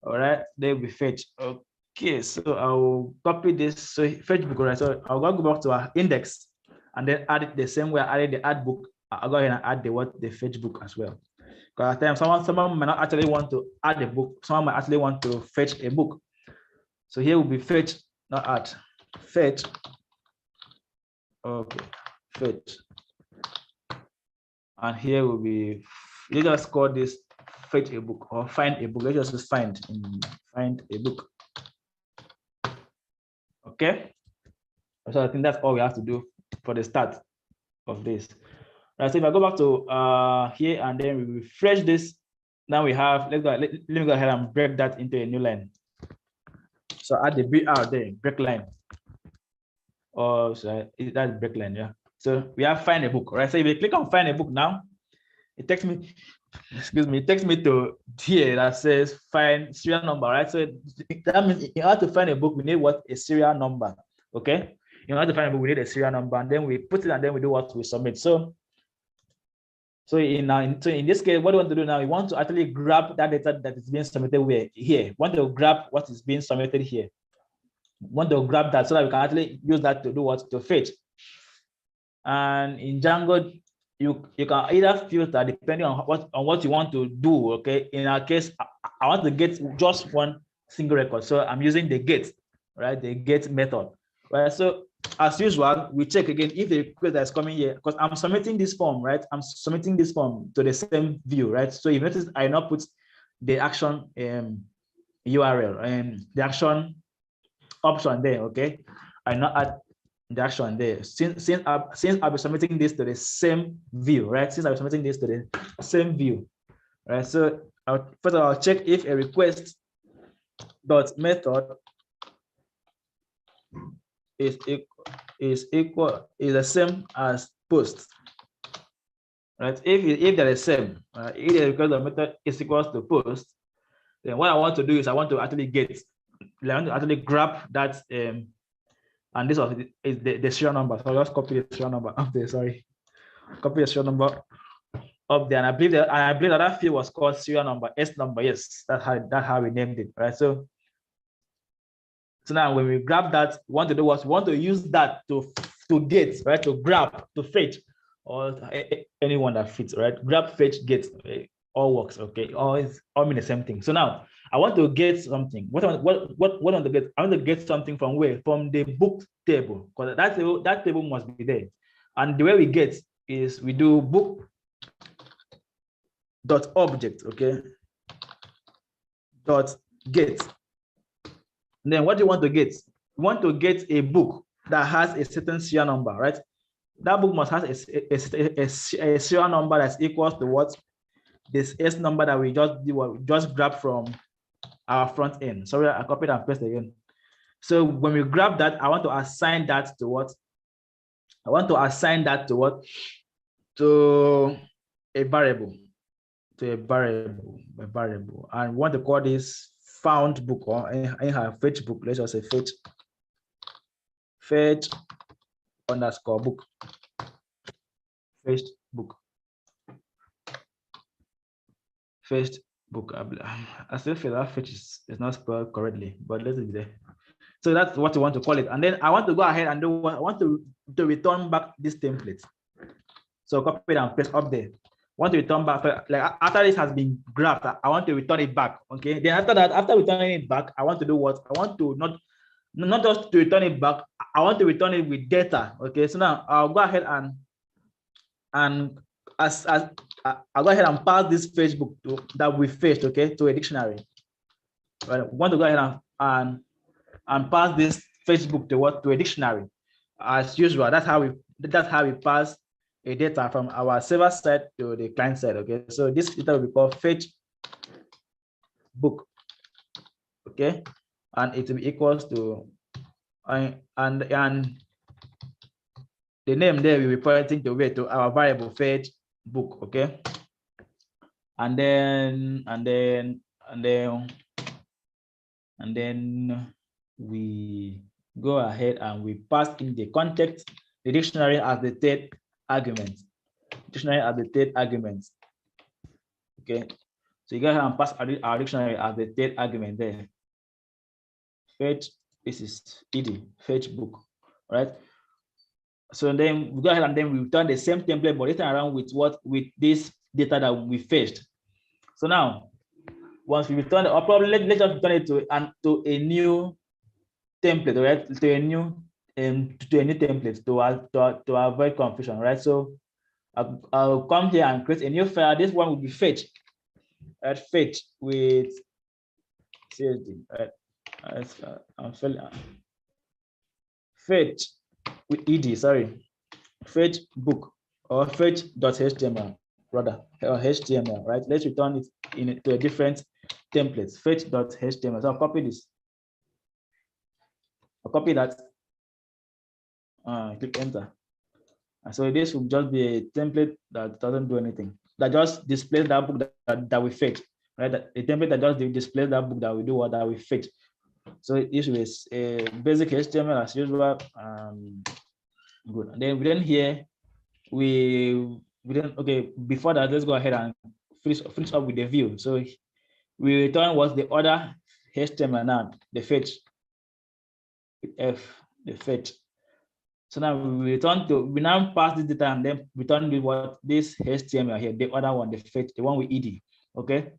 all right, there will be fetch. Okay, so I'll copy this. So fetch book, right? So I'll go back to our index and then add it the same way I added the add book. I'll go ahead and add the fetch book as well. Because at times someone might not actually want to add a book. Someone might actually want to fetch a book. So here will be fetch, not add. Fetch. Okay, fetch. And here will be, you just call this fetch a book or find a book. Let's just find a book. Okay. So I think that's all we have to do for the start of this. Right, so if I go back to here and then we refresh this, now we have, let me go ahead and break that into a new line. So add the BR there, break line. Or sorry, that's break line, yeah. So we have find a book, right? So if you click on find a book now, it takes me, it takes me to here that says find serial number, right? So that means in order to find a book, we need what? A serial number, okay? in order to find a book, we need a serial number, and then we put it, and then we do what we submit. So in this case, what we want to do now, we want to actually grab that data that is being submitted here. We want to grab what is being submitted here. We want to grab that so that we can actually use that to do what? To fetch. And in Django, you can either filter depending on what you want to do. Okay. In our case, I want to get just one single record. So I'm using the get, right? The get method. Right. So as usual, we check again if the request that's coming here, because I'm submitting this form, right? I'm submitting this form to the same view, right? So you notice I now put the action URL and the action option there, okay? I now add the action there. Since I'll be submitting this to the same view, right? Since I'll be submitting this to the same view, right? So first I'll check if a request dot method is the same as post, right? If they're the same, if the request of method is equals to post, then what I want to do is I want to actually grab that and this is the serial number. So I'll just copy the serial number up there. Sorry, copy the serial number up there, and I believe that field was called serial number, S number. Yes, that's how we named it, right? So now when we grab that, we want to do what? We want to use that to get, right? To grab, to fetch, or anyone that fits, right? Grab, fetch, get, all works, okay? All mean the same thing. So now I want to get something. What I want to get? I want to get something from where? From the book table, because that table must be there. And the way we get is we do book dot object, okay? Dot get. And then what do you want to get? You want to get a book that has a certain serial number, right? That book must have a serial number that's equals to what? This S number that we just grabbed from our front end. Sorry, I copied and pasted again. So when we grab that, I want to assign that to what? I want to assign that to what? To a variable. To a variable. And we want to call this found book, or anyhow fetch book. Let's just say fetch underscore book. Fetch book. Fetch book. I still feel that fetch is not spelled correctly, but let's be there. So that's what you want to call it. And then I want to go ahead and do what I want to return back this template. So copy and paste up there. Want to return back, like after this has been grabbed, I want to return it back. Okay. Then after that, after returning it back, I want to do what? I want to not just to return it back, I want to return it with data. Okay. So now I'll go ahead and I'll go ahead and pass this fetch book that we fetched, okay, to a dictionary. Right. We want to go ahead and pass this fetch book to what? To a dictionary. As usual, that's how we pass a data from our server side to the client side. Okay, so this data will be called fetch book. Okay, and it will be equals to and the name there will be pointing to our variable fetch book. Okay, and then we go ahead and we pass in the context, the dictionary as the third argument. Dictionary as the third argument. Okay, so you go ahead and pass our dictionary as the third argument there. Fetch, this is ed, fetch book, right? So then we go ahead and then we return the same template, but this time around with this data that we fetched. So now, once we return it, or probably let's just return it to a new template, right? To a new template to avoid confusion, right? So I'll come here and create a new file. This one will be fetch, right? Fetch with CSD, right? I'm filling fetch with ed. Sorry, fetch book or fetch.html rather, or HTML, right? Let's return it to a different template. Fetch.html. So I'll copy this. I'll copy that. Click enter. And so this will just be a template that doesn't do anything. That just displays that book that we fetch, right? A template that just displays that book that we do what that we fetch. So this is a basic HTML as usual. Good. And then here we then okay, before that, let's go ahead and finish up with the view. So we return what's the other HTML now, the fetch. F, the fetch. So now we now pass this data and then return with what this HTML here, the other one, the fetch, the one with ed. Okay.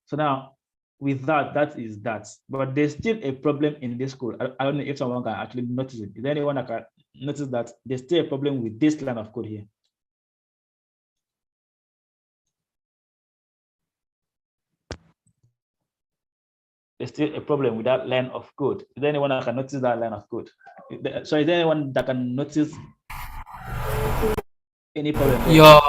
So now with that is that, but there's still a problem in this code. I don't know if someone can actually notice it. Is there anyone that can notice that there's still a problem with this line of code here? There's still a problem with that line of code. Is there anyone that can notice that line of code? So is there anyone that can notice any problem there?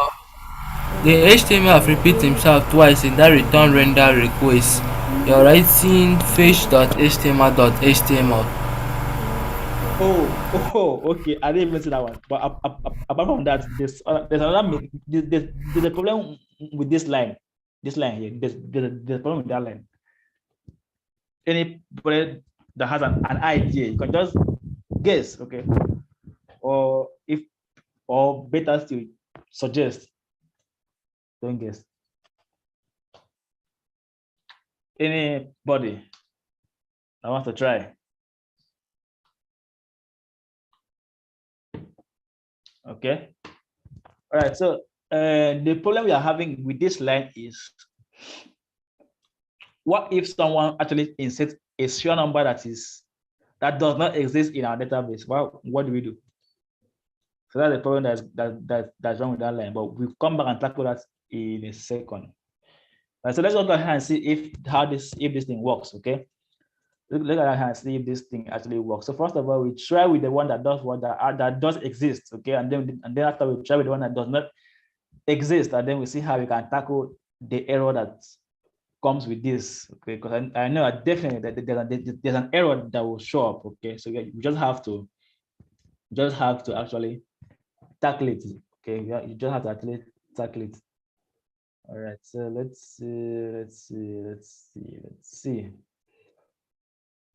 The HTML repeats himself twice in that return render request. You're writing fetch.html.html. Oh, okay. I didn't even see that one. But apart from that, there's a problem with this line. This line here. There's a problem with that line. Anybody that has an idea, you can just guess, okay? Or better still, suggest. Don't guess. Anybody that wants to try? Okay. All right. So the problem we are having with this line is, what if someone actually inserts a serial number that does not exist in our database? Well, what do we do? So that's the problem that's wrong with that line. But we'll come back and tackle that in a second. Right, so let's go ahead and see if this thing works. Okay. Look at that and see if this thing actually works. So first of all, we try with the one that does what that does exist. Okay, and then after we try with the one that does not exist, and then we see how we can tackle the error that comes with this. Okay, because I know definitely that there's an error that will show up. Okay, so we just have to actually tackle it. Okay, you just have to actually tackle it. All right, so let's see.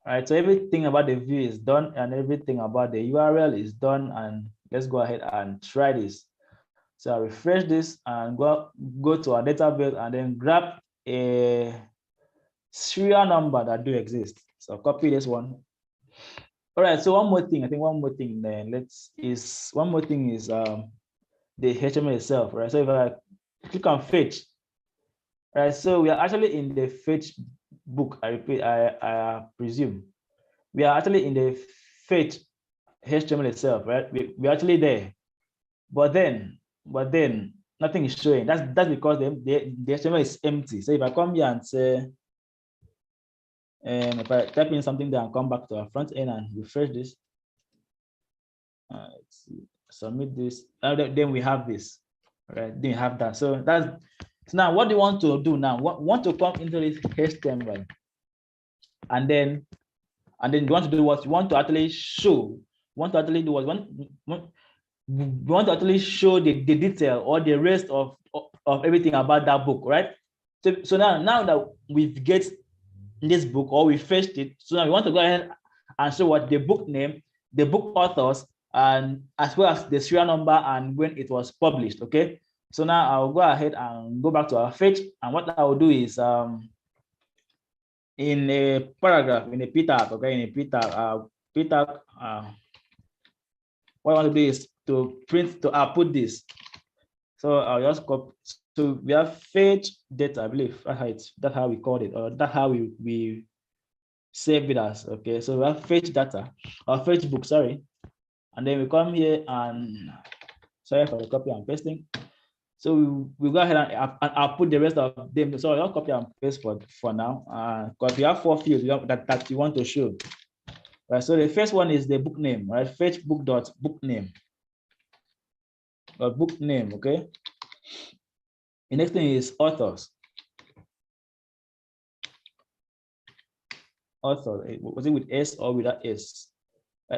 All right, so everything about the view is done and everything about the URL is done, and let's go ahead and try this. So I'll refresh this and go to our database and then grab a serial number that do exist. So copy this one. All right, so one more thing then one more thing is the HTML itself, right? So if I click on fetch, right, so we are actually in the fetch book. I repeat, I presume we are actually in the fetch HTML itself, right? We're actually there, but then nothing is showing. That's because the HTML is empty. So if I come here and say, if I type in something there and come back to our front end and refresh this, let's see, submit this, then we have this, right? Then we have that. So now what do you want to do now? Want to come into this HTML, and then you want to do what? You want to actually show. Want to actually do what? We want to actually show the detail or the rest of everything about that book, right? So now that we've get this book or we fetched it, so now we want to go ahead and show what the book name, the book authors, and as well as the serial number and when it was published. Okay. So now I'll go ahead and go back to our fetch, and what I will do is in a paragraph, in a p tag, okay, in a p tag, what I want to do is to output this. So I'll just copy. So we have fetch data, I believe that's how we called it, or that's how we save it as. Okay, so we have fetch data or fetch book, sorry, and then we come here and sorry for the copy and pasting. So we go ahead and I'll put the rest of them. So I'll copy and paste for now, because we have 4 fields that you want to show. Right. So the first one is the book name, right? Fetch book.book name. Book name, okay. The next thing is authors. Author, was it with S or without S?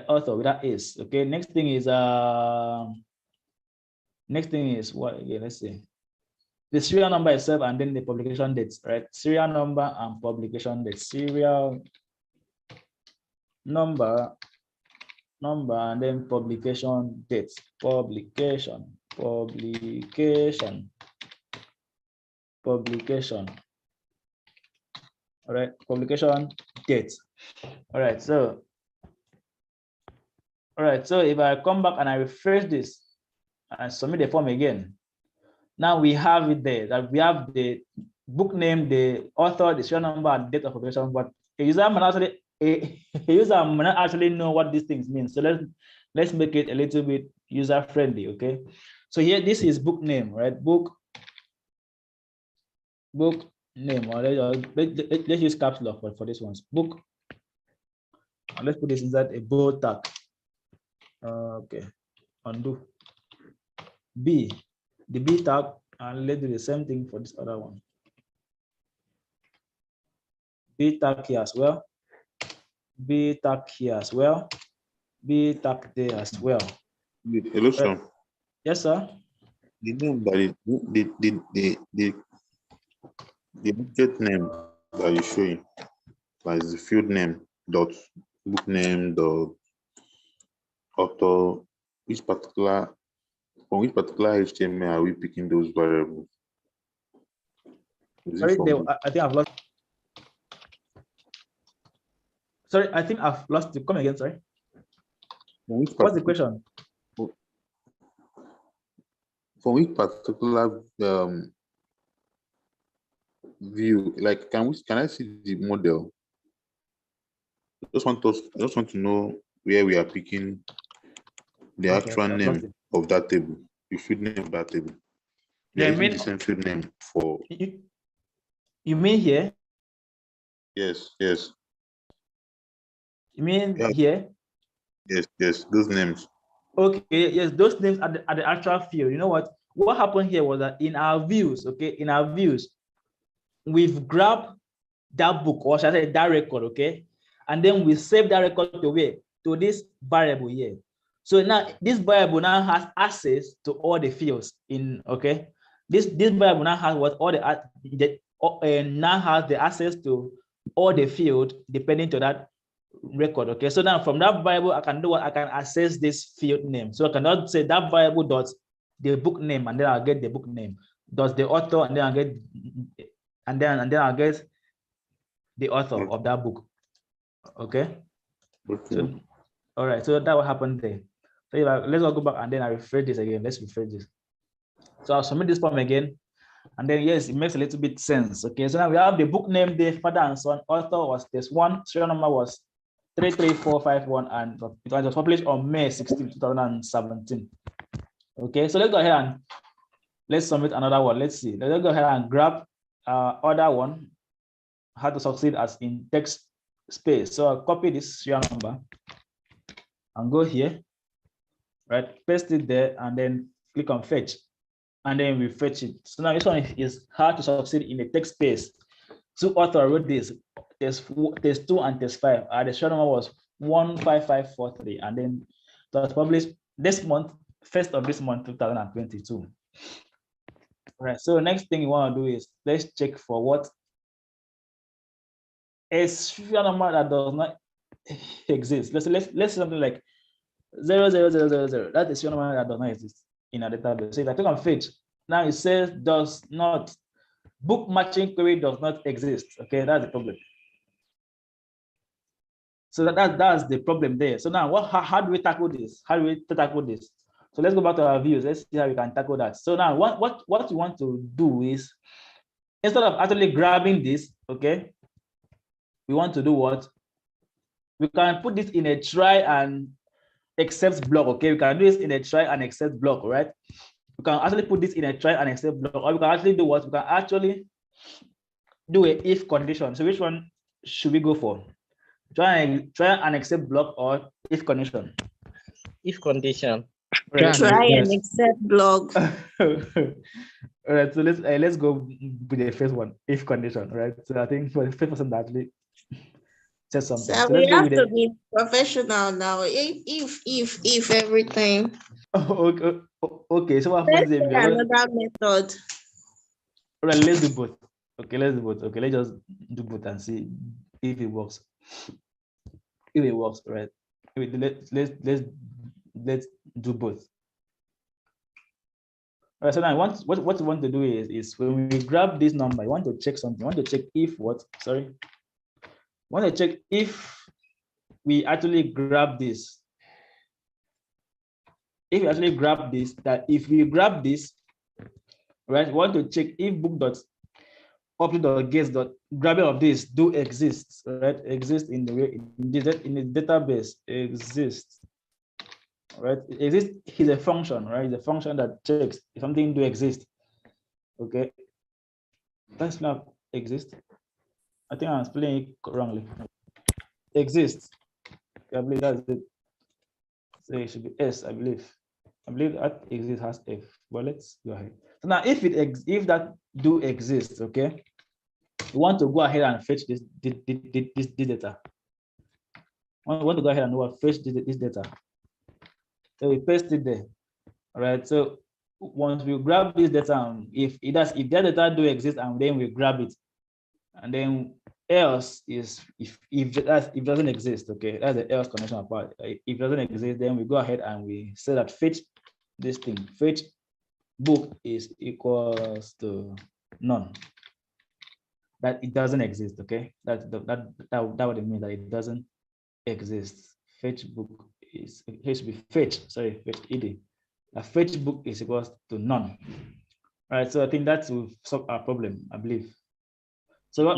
Author without S. Okay. Next thing is what again? Let's see. The serial number itself and then the publication dates, right? Serial number and publication date. Serial number, and then publication date, publication. All right, publication date. All right, so if I come back and I refresh this and submit the form again, now we have it there, that we have the book name, the author, the serial number, and date of publication, but a user might not actually know what these things mean. So let's make it a little bit user friendly. Okay, so here this is book name, right? Book name, or let's use caps lock for this one. Book, and let's put this inside a bold tag. Okay, undo B, the B tag, and let's do the same thing for this other one. B tag here as well, B tag here as well, B tag there as well. Hello, sir. Yes, sir. The name that the object name that you're showing, like the field name, dot book name, dot author, from which particular HTML are we picking those variables? Sorry, I think I've lost. Sorry, I think I've lost you. Come again, sorry. What's the question? For which particular view, like can I see the model? I just want to know where we are picking the actual name of that table, the field name of that table. Yeah, I mean the same field name for. You mean here? Yes. You mean here? Yes, those names. Okay, yes, those names are the actual field. You know what happened here was that in our views, okay, we've grabbed that book, or should I say that record, okay, and then we save that record to this variable here. So now this variable now has access to all the fields in, okay, this variable now has now has the access to all the field depending to that record. Okay, so now from that variable I can do what? I can access this field name. So I cannot say that variable dot the book name and then I'll get the book name, dot the author and then I'll get I'll get the author of that book. Okay. So, all right, so that what happened there. So let's go back and then I refresh this again. Let's refresh this. So I'll submit this form again. And then yes, it makes a little bit sense. Okay, so now we have the book name, the father and son, author was this one, serial number was 33451, and it was published on May 16, 2017. Okay, so let's go ahead and let's submit another one. Let's see. Let's go ahead and grab other one, how to succeed as in text space. So I'll copy this serial number and go here, right? Paste it there and then click on fetch. And then we fetch it. So now this one is how to succeed in a text space. So author wrote this, test 2 and test 5. The serial number was 15543, and then it was published this month, 1st of this month, 2022. All right. So next thing you want to do is let's check for what a serial number that does not exist. Let's something like 00000. That's a serial number that does not exist in a database. So if I click on fetch, now it says does not, book matching query does not exist. Okay, that's the problem. So that's the problem there. So now how do we tackle this? So let's go back to our views. Let's see how we can tackle that. So now what you want to do is, instead of actually grabbing this, okay, we want to do what? We can put this in a try and except block. Okay, we can do this in a try and except block, right? We can actually put this in a try and except block, or we can actually do what? We can actually do a if condition. So which one should we go for? Try and except block or if condition? If condition. Right. Try and accept block. All right, so let's go with the first one, if condition, right? So I think for the first person that actually said something. So we have to be professional now. If everything. Okay, so what happens if another method? All right, let's do both. Okay, let's do both. Okay, let's just do both and see if it works. if it works, right? Let's do both. All right, so now what you want to do is when we grab this number, you want to check something. You want to check if what? Sorry. You want to check if we actually grab this. If we actually grab this, that if we grab this, right, we want to check if book.update.gets.grabbing of this do exist, right? Exist in the database, exists. Right, exist is a function, right? It's a function that checks if something do exist. Okay, that's not exist. I think I'm spelling it wrongly. Exists. I believe that's it. So it should be S. I believe that exist has F. But let's go ahead. So now, if that do exist, okay, we want to go ahead and fetch this data. We want to go ahead and fetch this data. So we paste it there. All right. So once we grab this data, if that data do exist, and then we grab it, and then else is if it doesn't exist. Okay, that's the else condition part. If it doesn't exist, then we go ahead and we say that fetch this thing. Fetch book is equals to none. That it doesn't exist. Okay, that what it means, that it doesn't exist. Fetch book is, it has to be fetch, sorry, fetch ed. A fetch book is equals to none. All right, so I think that will solve our problem, I believe. So go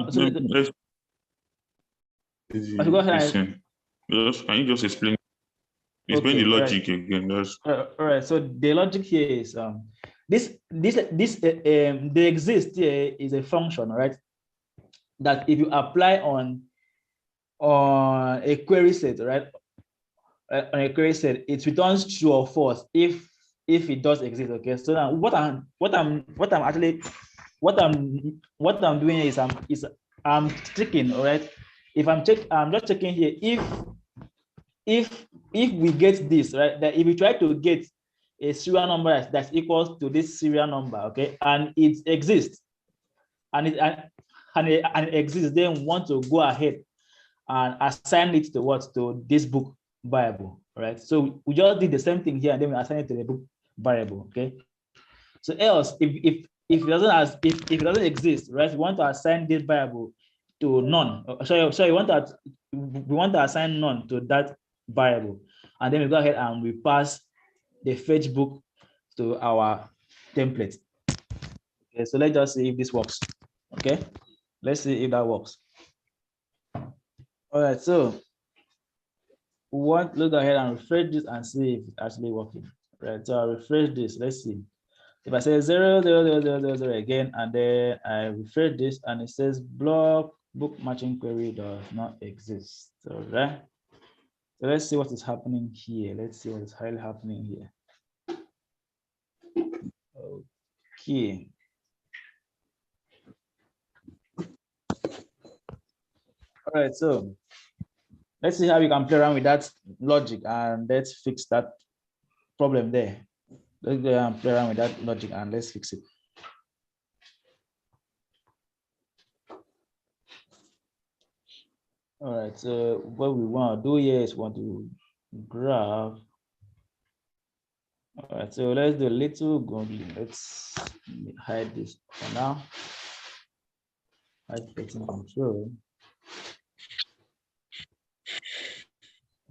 ahead. Can you just explain the logic again? All right, so the logic here is the exist here is a function, right? That if you apply on a query set, right? On a query set, it returns true or false if it does exist. Okay, so now what I'm doing is I'm checking. All right, I'm just checking here if we get this, right, that if we try to get a serial number that's equals to this serial number, okay, and it exists, and it exists, then we want to go ahead and assign it to what? To this book variable, right? So we just did the same thing here, and then we assign it to the book variable. Okay. So else, if it doesn't exist, right? We want to assign this variable to none. So we want to assign none to that variable, and then we go ahead and we pass the fetch book to our template. Okay. So let's just see if this works. Okay. Let's see if that works. All right. So we want to look ahead and refresh this and see if it's actually working. Right, so I'll refresh this. Let's see. If I say 0, 0, 0, 0, 0, 0 again, and then I refresh this, and it says block book matching query does not exist. All right. So let's see what is happening here. Let's see what is highly happening here. Okay. All right. So let's see how we can play around with that logic, and let's fix that problem there. Let's go and play around with that logic and let's fix it. All right, so what we want to do here is want to grab. All right, so let's do a little googling. Let's hide this for now. Hide setting control.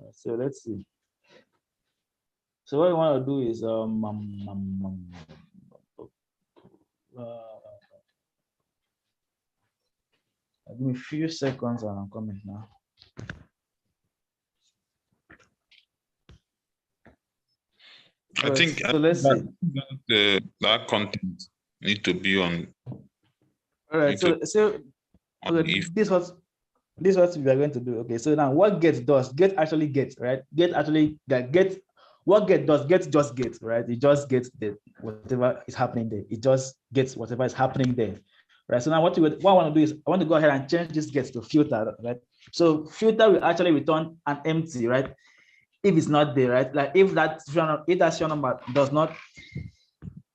All right, so let's see. So what I want to do is give me a few seconds and I'm coming now. I think so let's see. That content need to be on. All right, so okay, this is what we are going to do. Okay, so now what get does, get actually gets, right? What get does, get just gets, right? It just gets whatever is happening there. It just gets whatever is happening there, right? So now what I want to do is I want to go ahead and change this gets to filter, right? So filter will actually return an empty, right? If it's not there, right? Like if that serial number does not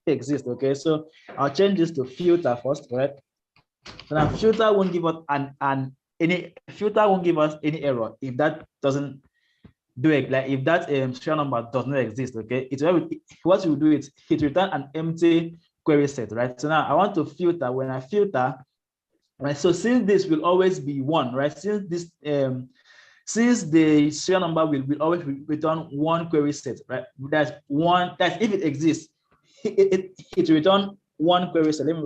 exist, okay? So I'll change this to filter first, right? So now filter won't give us an any filter won't give us any error if that doesn't do it. Like if that serial number does not exist, okay, what you do is it return an empty query set, right? So now I want to filter. When I filter, right, so since this will always be 1, right, since this since the serial number will always return 1 query set, right, that's if it exists, it return 1 query set. Let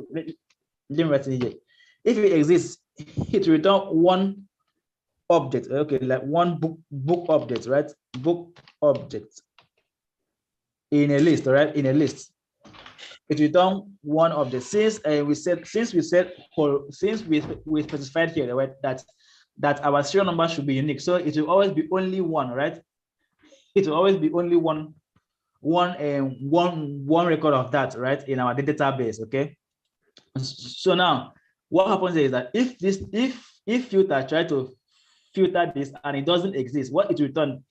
me write it here. If it exists, it return 1 object, okay, like 1 book object, right? Book object in a list, all right? In a list, it return 1 object. Since we specified here, right, that our serial number should be unique, so it will always be only 1, right? It will always be only one record of that, right, in our database, okay? So now what happens is that if filter try to filter this and it doesn't exist, what it return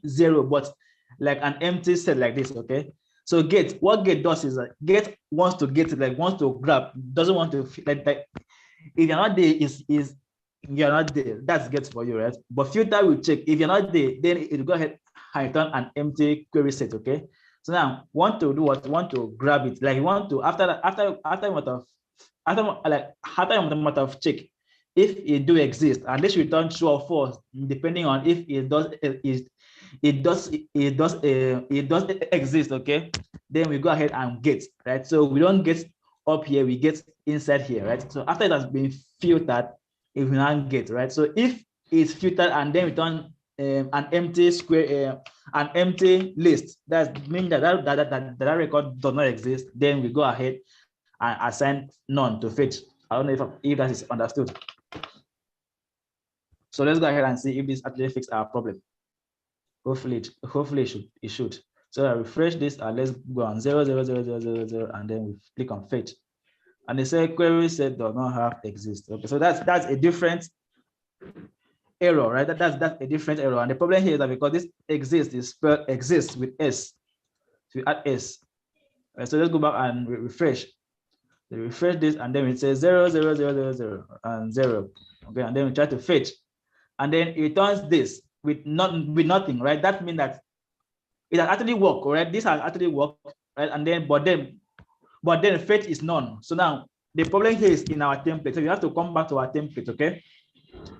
0, but like an empty set like this, okay? So what get does is that get wants to grab, doesn't want to like if you're not there, you're not there, that's get for you, right? But filter will check. If you're not there, then it will go ahead and return an empty query set, okay? So now want to do what? Want to grab it, like you want to after a matter of check if it do exist, and this return true or false depending on if it does exist, okay? Then we go ahead and get, right? So we don't get up here, we get inside here, right? So after it has been filtered, if we now get, right? So if it's filtered and then return an empty square, an empty list, that means that record does not exist, then we go ahead and assign none to fetch. I don't know if that is understood. So let's go ahead and see if this actually fixes our problem. Hopefully it should. So I refresh this and let's go on 0, and then we click on fetch. And they say query set does not have exist. Okay, so that's a different error, right? That's a different error. And the problem here is that because this exists is spelled exists with S. So we add S. Right, so let's go back and refresh. So refresh this and then it says 0, 0, 0, 0, 0 and 0. Okay, and then we try to fetch. And then it returns this with nothing, right? That means that it has actually worked, right? This has actually worked, right? And then but then fetch is none. So now the problem here is in our template. So you have to come back to our template, okay?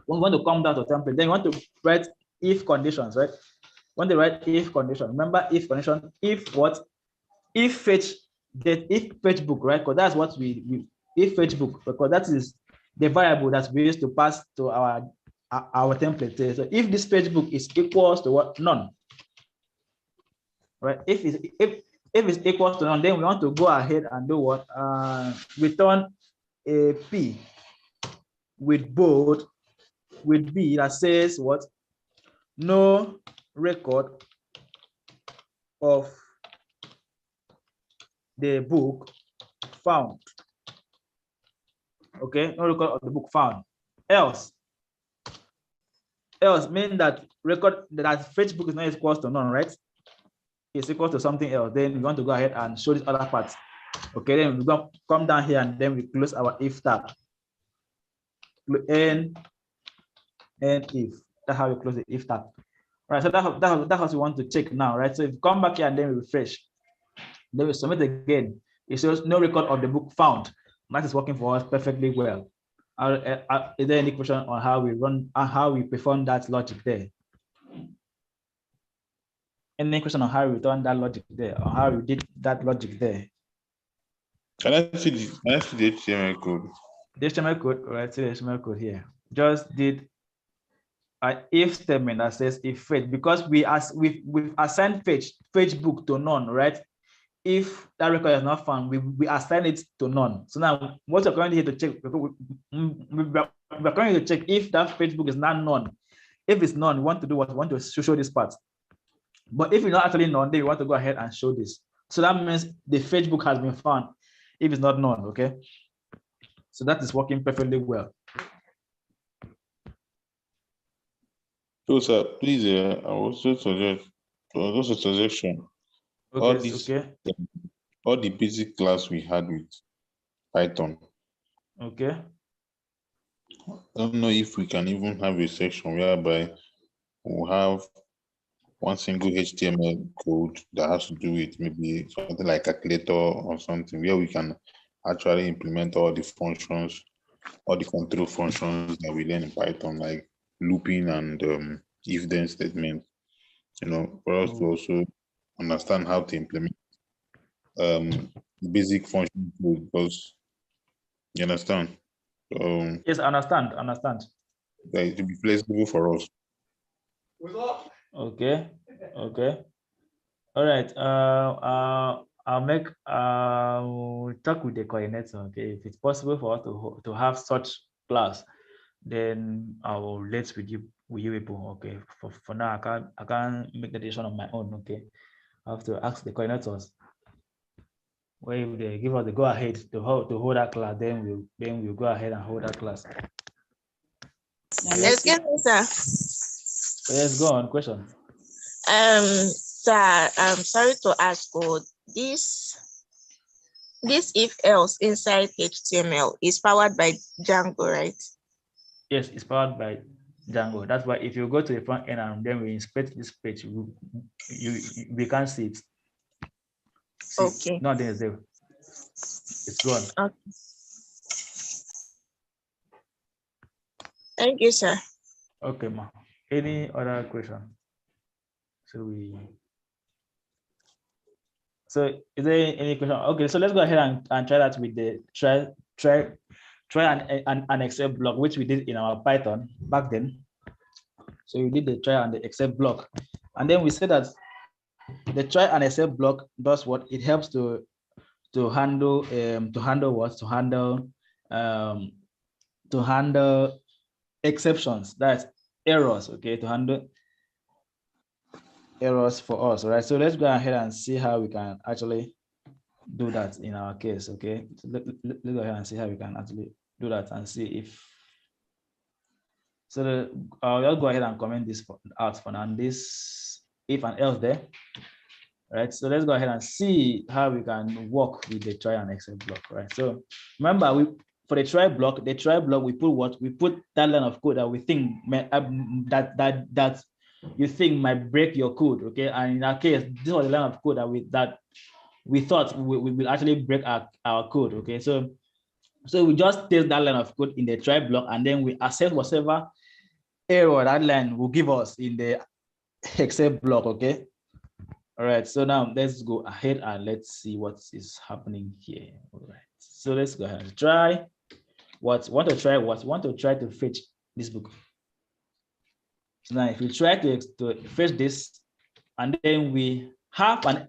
We want to come down to template. Then you want to write if conditions, right? When they write if condition, remember if condition, if what? If fetch book, right? Because that's what if fetch book, because that is the variable that we use to pass to our template. So if this fetch book is equals to what? None, right? If it's equals to none, then we want to go ahead and do what? Return a P with bold with B that says what? No record of the book found. Okay, no record of the book found. Else mean that record that fetch book is not equals to none, right? It's equal to something else. Then we want to go ahead and show this other part. Okay, then we're going to come down here and then we close our if tab. And if. That's how we close the if tab. Right, so that's what we want to check now, right? So if you come back here and then we refresh, then we submit again. It shows no record of the book found. That is working for us perfectly well. Is there any question on how we run and how we perform that logic there? Any question on how we return that logic there, or how we did that logic there? Can I see the HTML code? The HTML code, right? See the HTML code here. Just did an if statement that says if fetch, because we've assigned fetch book to none, right? If that record is not found, we assign it to none. So now what we're currently here to check, we're currently to check if that fetch book is not none. If it's none, we want to do what? We want to show this part. But if it's not actually none, then we want to go ahead and show this. So that means the fetch book has been found if it's not none, okay? So that is working perfectly well. So, sir, please, I also suggest, also suggestion. Okay, All the basic class we had with Python. Okay. I don't know if we can even have a section whereby we'll have one single HTML code that has to do with maybe something like calculator or something, where we can actually implement all the functions, all the control functions that we learn in Python, like looping and if-then statement, for us to also understand how to implement basic function code, because you understand. Yes, understand. That it will be flexible for us. Okay. All right. I'll make talk with the coordinator. Okay, if it's possible for us to have such class, then I will let with you people. Okay. For now, I can't make the decision on my own. Okay, I have to ask the coordinators. Where if they give us the go ahead to hold that class, then we'll go ahead and hold that class. Excuse me, sir. Yes, go on. Question. Sir, I'm sorry to ask, this if else inside HTML is powered by Django, right? Yes, it's powered by Django. That's why if you go to the front end and then we inspect this page, we can't see it. Okay. Nothing is there. It's gone. Okay. Thank you, sir. Okay, ma. Any other question? So is there any question? Okay, so let's go ahead and try that with the try an Excel block, which we did in our Python back then. So we did the try and the Excel block, and then we said that the try and Excel block does what? It helps to handle exceptions, that's errors. Okay, to handle errors for us. Right. So let's go ahead and see how we can actually do that in our case. Okay, so let's go ahead and see how we can actually do that and see if. So I'll go ahead and comment this out for now. And this if and else there. Right. So let's go ahead and see how we can work with the try and Excel block. Right. So remember, for the try block, we put what? We put that line of code that we think that you think might break your code. Okay. And in our case, this was the line of code that we thought we will actually break our code. Okay. So we just test that line of code in the try block, and then we assess whatever error that line will give us in the Excel block. Okay. All right, so now let's go ahead and let's see what is happening here. All right, so let's go ahead and try want to try to fetch this book. So now if you try to fetch this, and then we have an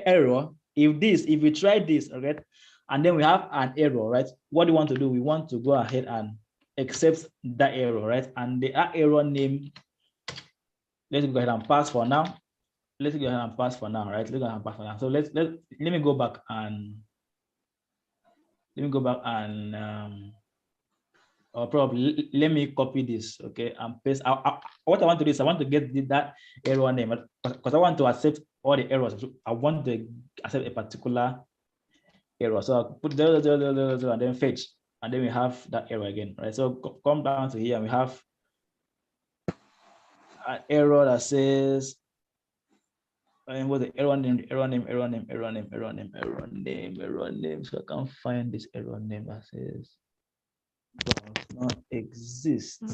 error, if we try this, all right, and then we have an error, right, what do we want to do? We want to go ahead and accept that error, right, and the error name, let's go ahead and pass for now. Let's go ahead and pass for now, right? Let's go ahead and pass for now. So let me go back and or probably let me copy this, okay, and paste. What I want to do is I want to get that error name because I want to accept all the errors. I want to accept a particular error. So I'll put 0, and then fetch, and then we have that error again, right? So come down to here and we have an error that says. And what the error name. So I can't find this error name that says does not exist.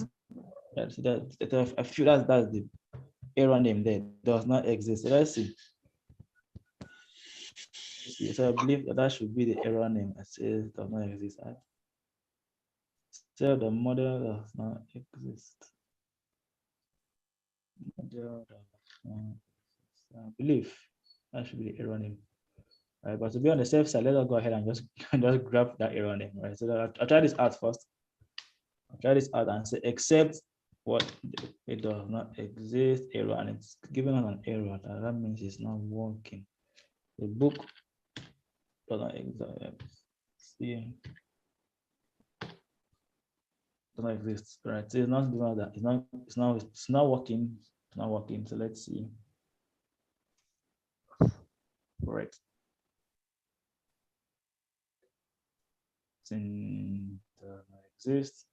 That's I feel that's the error name there, does not exist. So let's see. So I believe that should be the error name that says does not exist. So the model does not exist. I believe that should be the error name. Right, but to be on the safe side, let us go ahead and just grab that error name, right? So I'll try this out first. I'll try this out and say except what it does not exist error, and it's giving us an error. That means it's not working. The book does not exist. See, does not exist, right? So it's not doing that. It's not working. It's not working. So let's see. Right. Does not exist.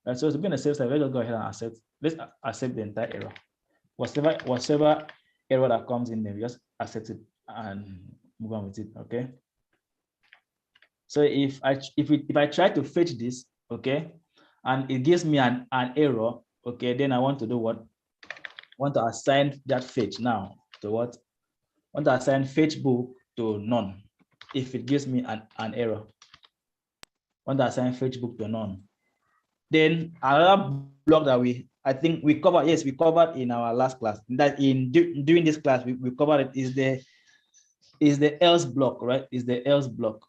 Right, so to be on the safe side, let's just go ahead and accept. Let's accept the entire error. Whatever error that comes in there, we just accept it and move on with it. Okay. So if I try to fetch this, okay, and it gives me an error, okay, then I want to do what? I want to assign that fetch now to what? I want to assign fetch book to none if it gives me an error. I want to assign fetch book to none. Then another block that I think we covered, yes, we covered in our last class, that during this class we covered it, is the else block, right? Is the else block.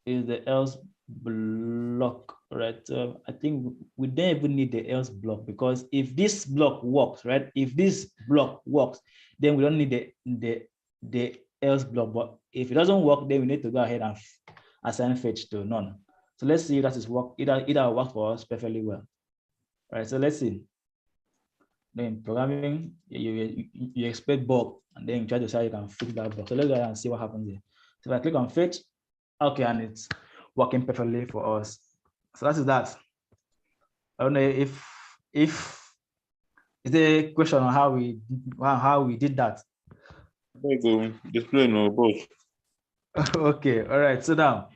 Is the else block, right? I think we don't even need the else block, because if this block works, right? If this block works, then we don't need the else block. But if it doesn't work, then we need to go ahead and assign fetch to none. So let's see if that is work. Either work for us perfectly well. All right, so let's see. Then programming, you expect bug, and then you try to see how you can fix that bug. So let's go ahead and see what happens here. So if I click on fetch, okay, and it's working perfectly for us. So that is that. I don't know if is there a question on how we did that. There you go. Display no boss. Okay, all right. So now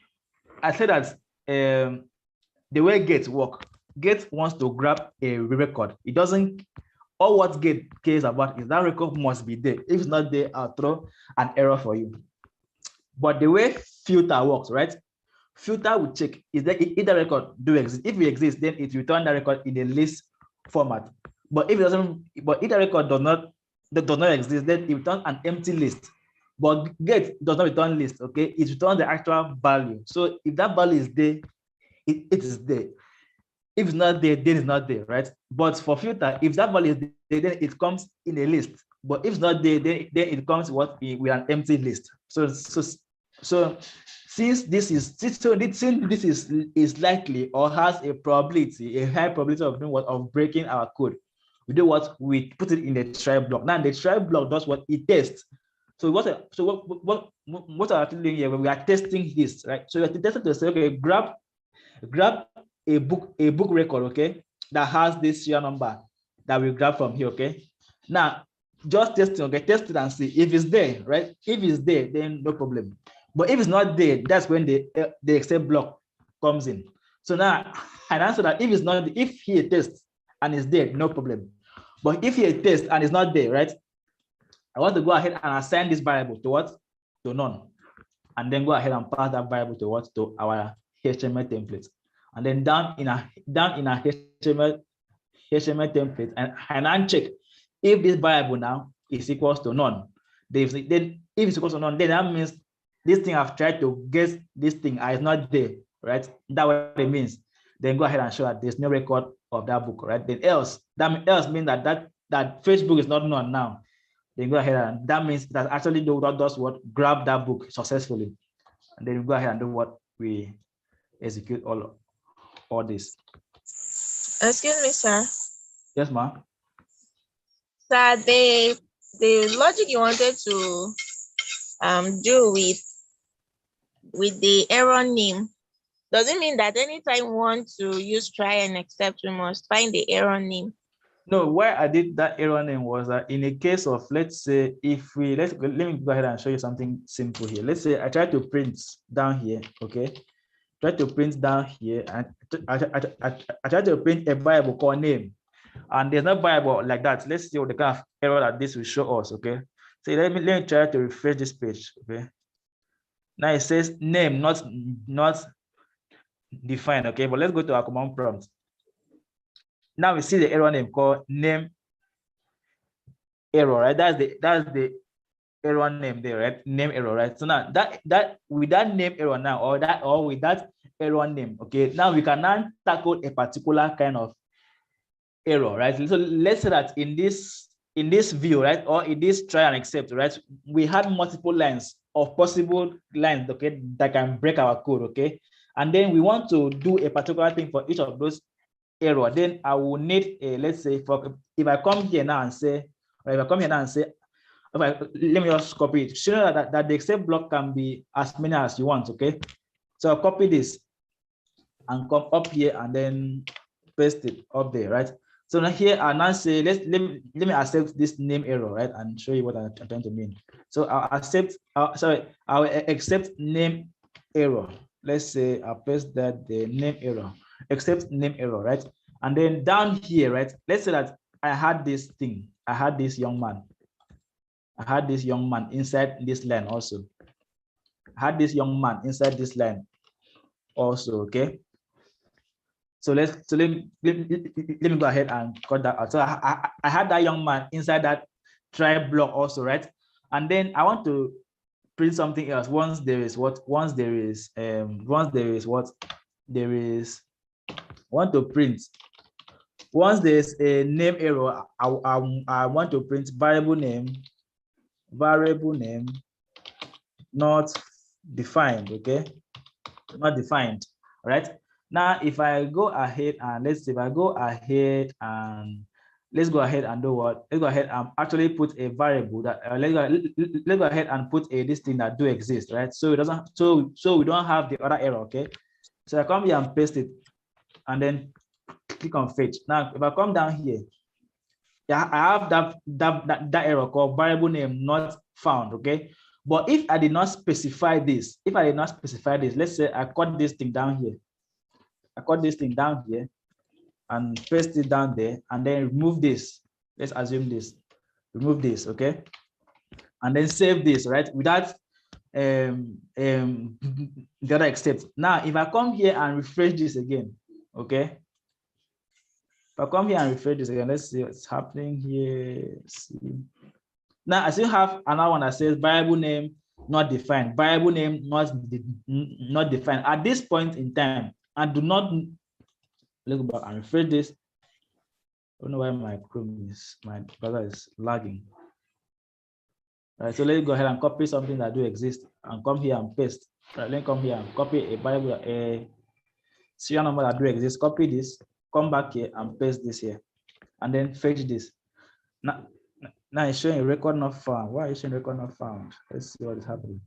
I said that the way Gate work, Gate wants to grab a record. It doesn't. All what Gate cares about is that record must be there. If it's not there, I'll throw an error for you. But the way filter works, right? Filter will check is that if the record do exist. If it exists, then it return the record in a list format. But if it doesn't, but if the record does not exist, then it returns an empty list. But Get does not return list, okay? It returns the actual value. So if that value is there, it is there. If it's not there, then it's not there, right? But for filter, if that value is there, then it comes in a list. But if it's not there, then it comes with an empty list. So since this is likely or has a probability, a high probability of breaking our code, we do what? We put it in the try block. Now the try block does what? It tests. So what are we doing here? We are testing this, right? So we are testing to say, okay, grab a book record, okay, that has this serial number that we grab from here, okay. Now just testing, okay, test it and see if it's there, right? If it's there, then no problem. But if it's not there, that's when the except block comes in. So now I answer that if it's not, if he tests and it's there, no problem. But if he tests and it's not there, right? I want to go ahead and assign this variable to what? To none. And then go ahead and pass that variable to what? To our HTML template. And then down in our HTML template and uncheck if this variable now is equals to none. Then if it's equals to none, then that means this thing I've tried to guess this thing is not there, right? That's what it means. Then go ahead and show that there's no record of that book, right? Then else means that Facebook is not none now. Then go ahead and that means that actually does what? Grab that book successfully. And then we go ahead and do what? We execute all this. Excuse me, sir. Yes, ma'am. Sir, the logic you wanted to do with the error name, does it mean that anytime we want to use try and except, we must find the error name? No, why I did that error name was that in a case of, let's say, if we let me go ahead and show you something simple here. Let's say I try to print down here, okay? Try to print down here, and I try to print a variable called name, and there's no variable like that. Let's see what the kind of error that this will show us, okay? So let me try to refresh this page, okay? Now it says name not defined, okay? But let's go to our command prompt. Now we see the error name called name error, right? That's the error name there, right? Name error, right? So now that with that name error now, or with that error name, okay, now we can now tackle a particular kind of error, right? So let's say that in this view, right, or in this try and except, right, we have multiple lines of possible lines, okay, that can break our code, okay, and then we want to do a particular thing for each of those error. Then I will need a, let's say, if I come here now and say, let me just copy it. Show that the except block can be as many as you want, okay? So I'll copy this and come up here and then paste it up there, right? So now here I now say, let me accept this name error, right, and show you what I'm trying to mean. So I'll accept, I'll accept name error. Let's say I'll paste that the name error, accept name error, right? And then down here, right, let's say that I had this thing, I had this young man. I had this young man inside this line also. I had this young man inside this line also, okay? So let me go ahead and cut that out. So I had that young man inside that try block also, right? And then I want to print something else once there is what, once there is what, there is, want to print, once there's a name error, I want to print variable name not defined, okay? Not defined, right? Now, if I go ahead and let's say if I go ahead and let's go ahead and do what? Let's go ahead and actually put a variable that let's go ahead and put a this thing that do exist, right? So it doesn't, so we don't have the other error, okay? So I come here and paste it and then click on fetch. Now, if I come down here, yeah, I have that error called variable name not found, okay? But if I did not specify this, let's say I cut this thing down here. I cut this thing down here and paste it down there and then remove this. Let's assume this, remove this, okay? And then save this, right? Without the other except. Now, if I come here and refresh this again, okay? If I come here and refresh this again, let's see what's happening here. Let's see. Now I still have another one that says variable name not defined, variable name not defined. At this point in time, I do not, let's go back and refresh this. I don't know why my Chrome is, my browser is lagging. All right, so let's go ahead and copy something that do exist and come here and paste. All right, let me come here and copy a variable, a serial number that do exist, copy this, come back here and paste this here, and then fetch this. Now it's showing a record not found. Why is it showing record not found? Let's see what is happening.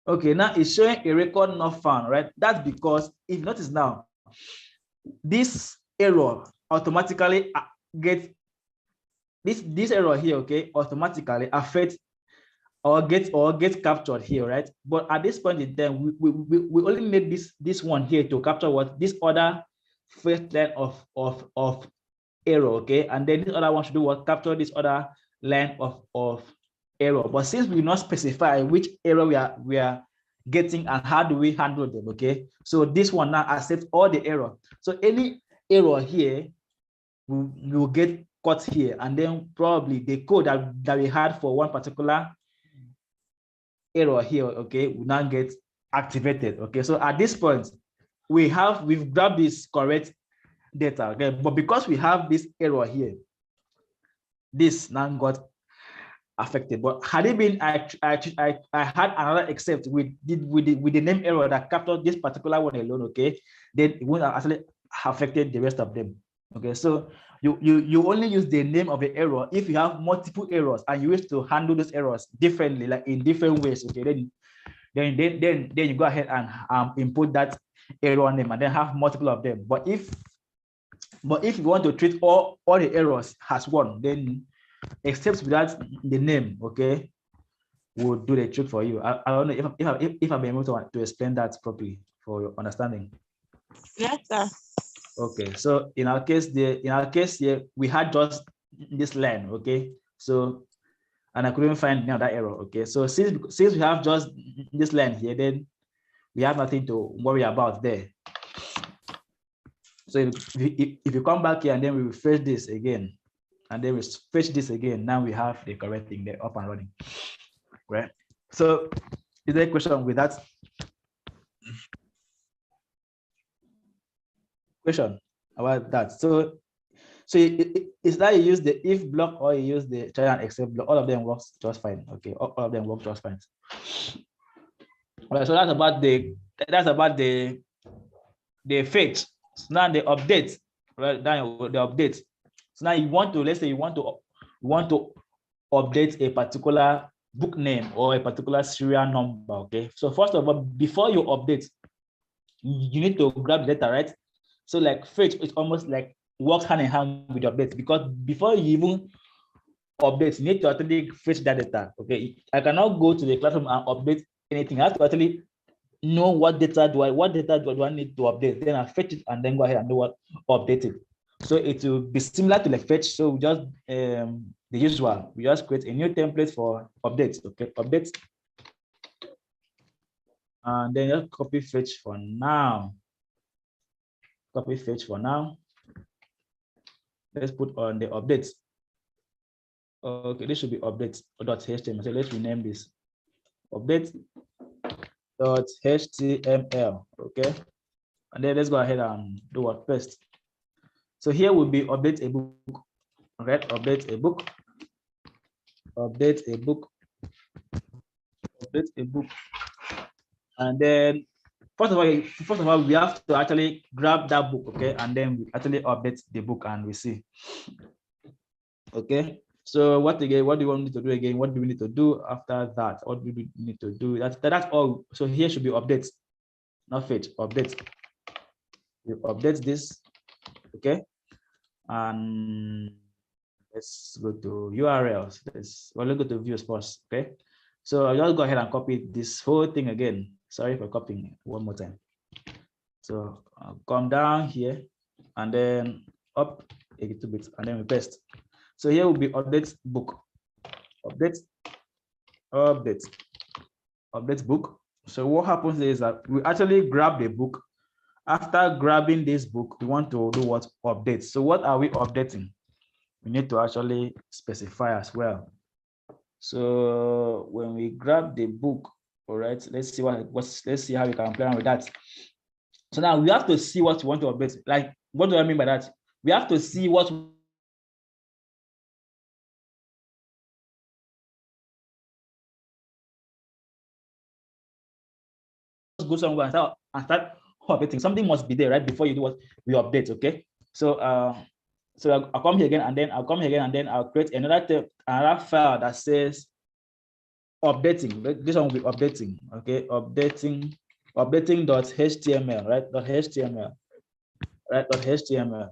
Okay, now it's showing a record not found, right? That's because if you notice now, this error automatically gets this error here, okay, automatically affects or gets captured here, right? But at this point in time, we only made this one here to capture what this other first line of error, okay, and then this other one should do what, capture this other line of error. But since we not specify which error we are getting and how do we handle them, okay, so this one now accepts all the error. So any error here will get caught here, and then probably the code that we had for one particular error here, okay, will now get activated, okay. So at this point we've grabbed this correct data, okay, but because we have this error here, this now got affected. But had it been I had another except with the name error that captured this particular one alone, okay, then it won't actually affected the rest of them, okay. So you only use the name of the error if you have multiple errors and you wish to handle those errors differently, like in different ways, okay, then you go ahead and input that error name and then have multiple of them. But if you want to treat all the errors as one, then except without the name, okay, will do the trick for you. I don't know if I'm able to explain that properly for your understanding. Yes, sir. Okay, so in our case here, we had just this line, okay. So, and I couldn't find any other error, okay. So since we have just this line here, then we have nothing to worry about there. So if you come back here and then we refresh this again, and then we fetch this again, now we have the correct thing there up and running, right? So is there a question with that? Question about that? So is that you use the if block or you use the try and except block? All of them works just fine, okay? All of them work just fine. All right, so that's about the fetch. So now the update, right? Now the update. So now you want to, let's say you want to update a particular book name or a particular serial number, okay? So first of all, before you update, you need to grab the data, right? So like fetch is almost like works hand in hand with update, because before you even update, you need to actually fetch that data. Okay, I cannot go to the classroom and update anything. I have to actually know what data do I need to update. Then I fetch it and then go ahead and do what update it. So it will be similar to like fetch. So we just the usual. We just create a new template for updates. Okay, updates, and then just copy fetch for now. Copy fetch for now. Let's put on the updates. Okay, this should be updates.html. So let's rename this updates.html. Okay, and then let's go ahead and do what paste. So here will be update a book. Okay, update a book. Update a book. Update a book. And then first of all, we have to actually grab that book, okay, and then we actually update the book and we see. Okay, so what do you want me to do again? What do we need to do after that? What do we need to do? That's all. So here should be updates, not fetch. Update. We update this, okay, and let's go to URLs. Let's go to views first, okay. So I'll just go ahead and copy this whole thing again. Sorry for copying it one more time. So I'll come down here and then up a little bit and then we paste. So here will be update book, update book. So what happens is that we actually grab the book. After grabbing this book, we want to do what? Update. So what are we updating? We need to actually specify as well. So when we grab the book, all right, let's see let's see how we can play around with that. So now we have to see what we want to update. Like, what do I mean by that? We have to see what go somewhere and start updating. Something must be there right before you do what we update. Okay. So so I'll come here again and then I'll come here again and then I'll create another file that says updating. This one will be updating. Okay, updating.html, right? .html, right? .html.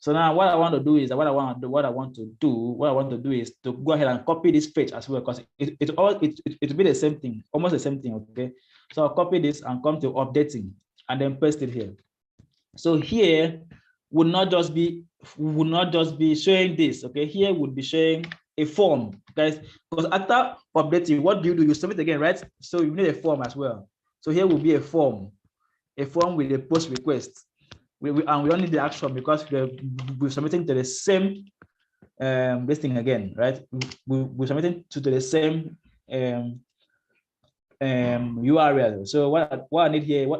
So now what I want to do is what I want to do is to go ahead and copy this page as well, because it will be the same thing, almost the same thing. Okay, so I'll copy this and come to updating and then paste it here. So here would not just be showing this. Okay, here would be showing a form, guys, because after updating, what do? You submit again, right? So you need a form as well. So here will be a form with a post request. And we don't need the action because we're submitting to the same this thing again, right? We're submitting to the same URL. So what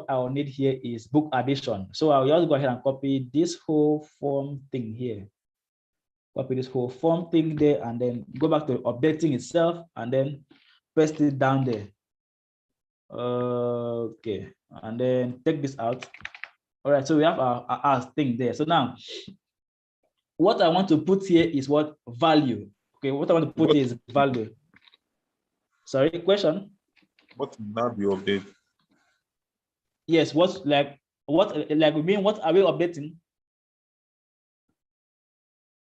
I'll need here is book addition. So I'll just go ahead and copy this whole form thing here. Copy this whole form thing there and then go back to updating itself and then paste it down there. Okay, and then take this out. All right, so we have our thing there. So now what I want to put here is what? Value. Okay, what I want to put here is value. Sorry, question? What will now be updated? Yes, what we mean, what are we updating?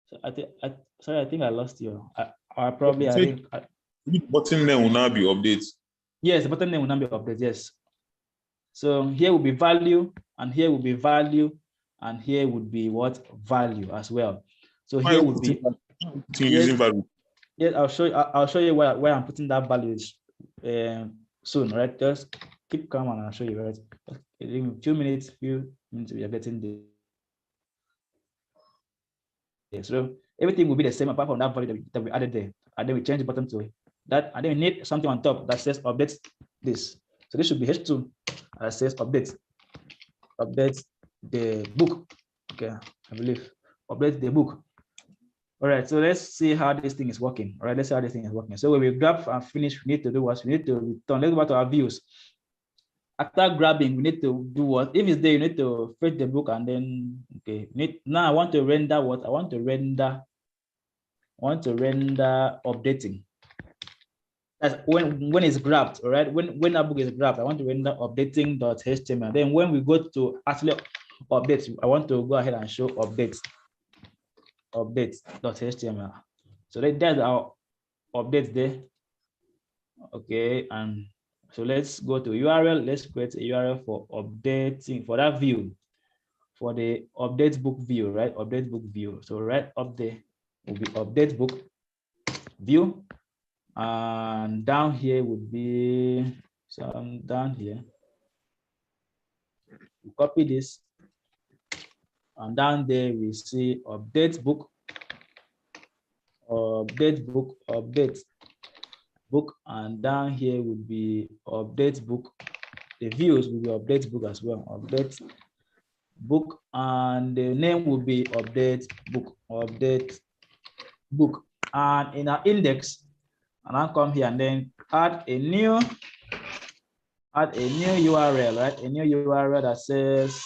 So I think I lost you. I think the bottom name will now be updated. Yes, the bottom name will now be updated. Yes. So here will be value, and here will be value, and here would be what? Value as well. So here would be using value. Yes, I'll show you where I'm putting that value soon, right? Just keep calm and I'll show you, right? In a few minutes we are getting the. So everything will be the same apart from that value that we added there, and then we change the button to that, and then we need something on top that says update this. So this should be H2 that says update the book. Okay, I believe update the book. All right, so let's see how this thing is working. All right, let's see how this thing is working. So when we grab and finish, we need to do what? We need to return. Let's go back to our views. After grabbing, we need to do what? If it's there, you need to fetch the book and then, okay, now I want to render what? I want to render updating. That's when it's grabbed, all right? When that book is grabbed, I want to render updating.html. Then when we go to actually update, I want to go ahead and show updates.html. So there's our update there. Okay, and so let's go to URL. Let's create a URL for updating for that view, for the update book view, right? Update book view. So right up there will be update book view, and down here would be some down here. We copy this, and down there we see update book, update book, and down here would be update book. The views will be update book as well, update book, and the name will be update book. And in our index, and I'll come here and then add a new URL, right? A new URL that says,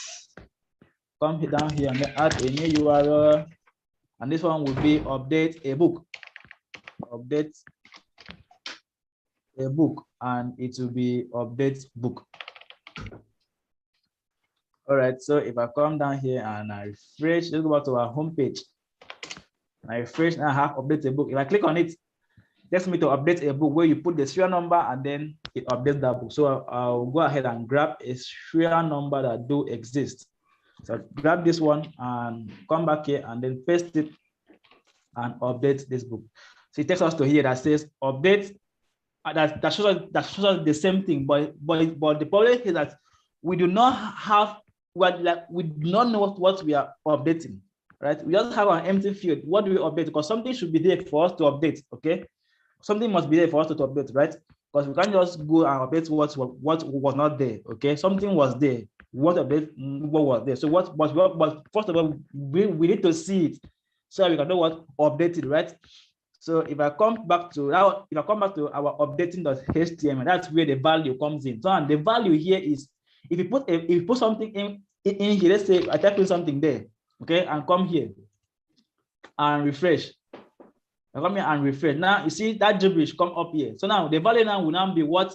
come down here and then add a new URL, and this one will be update a book, and it will be update book. All right, so if I come down here and I refresh, let's go back to our home page. I refresh and I have update a book. If I click on it, it takes me to update a book where you put the serial number and then it updates that book. So I'll go ahead and grab a serial number that do exist. So grab this one and come back here and then paste it and update this book. So it takes us to here that says update. That shows us the same thing, but the problem is that we do not have we do not know what we are updating, right? We just have an empty field. What do we update? Because something should be there for us to update. Okay, something must be there for us to update, right? Because we can't just go and update what was not there. Okay, something was there. What was there? So but first of all, we need to see it so we can know what updated, right? So if I come back to our updating.html, that's where the value comes in. So and the value here is if you put something in here, let's say I type in something there, okay, and come here and refresh. I come here and refresh. Now you see that gibberish come up here. So now the value now will now be what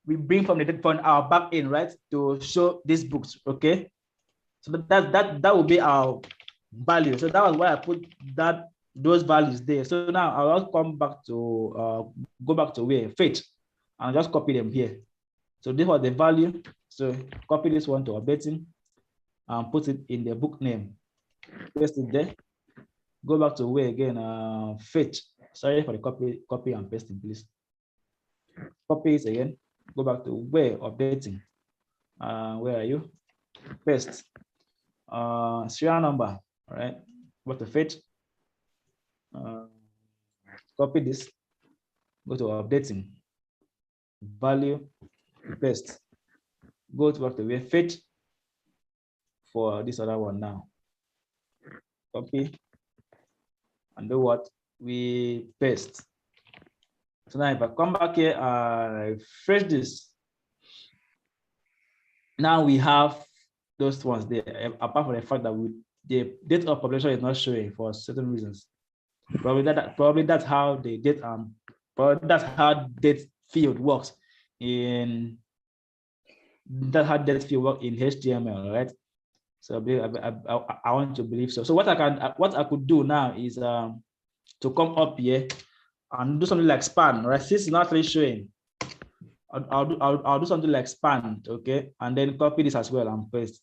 we bring from our back end, right, to show these books. Okay, so that will be our value. So that was why I put those values there. So now I'll come back to go back to where fetch and just copy them here. So this was the value. So copy this one to updating and put it in the book name. Paste it there. Go back to where again fetch. Sorry for the copy and pasting, please. Copy it again. Go back to where updating. Where are you? Paste. Serial number. All right. Go to fetch. Copy this. Go to updating. Value. Paste. Go to back to where fetch for this other one now. Copy. And do what? We paste. So now if I come back here and refresh this, now we have those ones there, apart from the fact that the date of publication is not showing for certain reasons. Probably that's how the date that's how date field works in HTML, right? So I want to believe so. So what I could do now is to come up here and do something like span, right? Since it's not really showing, I'll do something like span, okay, and then copy this as well and paste.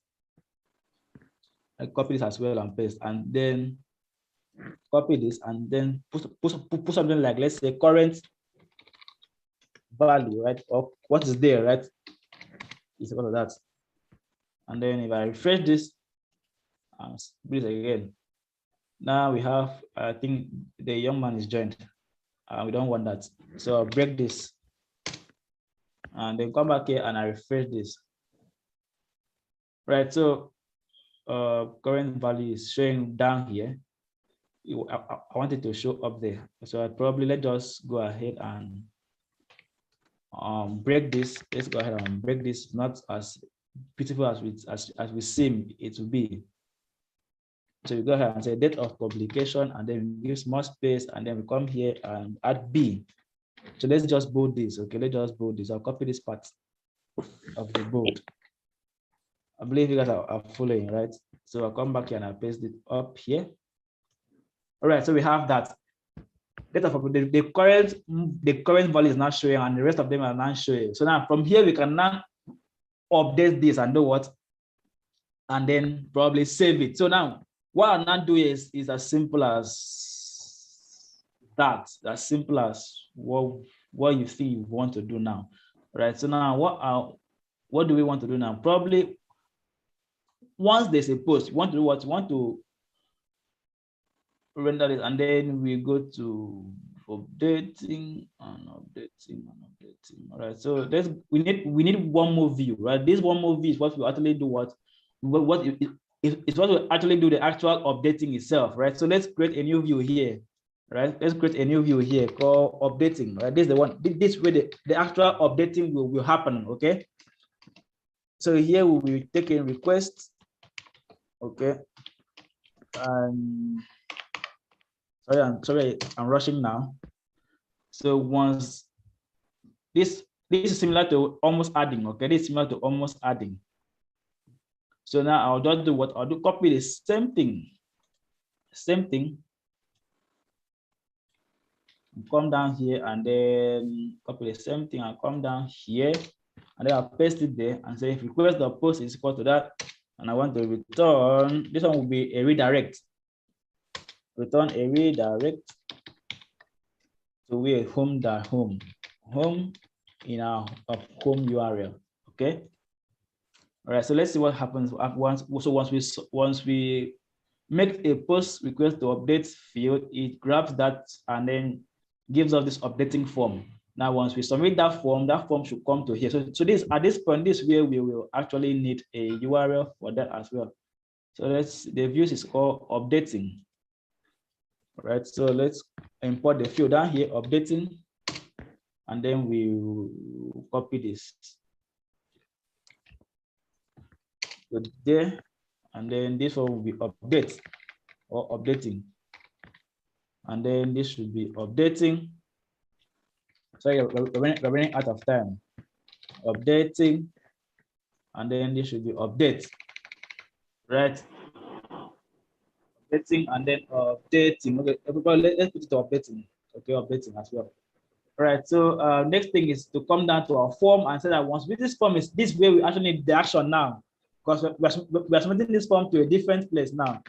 I copy this as well and paste, and then copy this and then put something like, let's say, current value, right, or what is there, right? It's all of that. And then if I refresh this and do it again, now we have, I think the young man is joined. We don't want that. So I'll break this and then come back here and I refresh this. Right, so current value is showing down here. I want it to show up there. So let's just go ahead and break this. Let's go ahead and break this. Not as beautiful as we seem it to be. So we go ahead and say date of publication, and then we give small space, and then we come here and add B. So let's just bold this. Okay, let's just bold this. I'll copy this part of the bold. I believe you guys are following, right? So I'll come back here and I'll paste it up here. All right, so we have that. The current value is not showing, and the rest of them are not showing. So now from here we can now update this and do what? And then probably save it. So now what I'll not do is as simple as that. As simple as what you think you want to do now. Right. So now what do we want to do now? Probably once there's a post, you want to do what? You want to render it, and then we go to updating and updating and updating. All right, so we need one more view, right? This one more view is what we actually do it's what we actually do the actual updating itself, right? So let's create a new view here, right? Let's create a new view here called updating, right? This is the one, this way the actual updating will happen, okay? So here we will be taking requests, okay? Sorry, I'm rushing now. So once this is similar to almost adding, okay? This is similar to almost adding. So now I'll just do what? I'll do copy the same thing. Come down here and then copy the same thing and come down here and then I'll paste it there and say if request the post is equal to that and I want to return, this one will be a redirect. Return a redirect to where home in our home URL. Okay. All right. So let's see what happens once we make a post request to update field, it grabs that and then gives us this updating form. Now, once we submit that form should come to here. So this at this point, this way we will actually need a URL for that as well. So the views is called updating. All right, so let's import the field down here, updating, and then we will copy this. So there, and then this one will be update or updating. And then this should be updating. Sorry, we're running out of time. Updating, and then this should be update, right? Updating and then updating. Okay, everybody, let's put it to updating. Okay, updating as well. All right. So next thing is to come down to our form and say that once this form is this way, we actually need the action now because we're submitting this form to a different place now.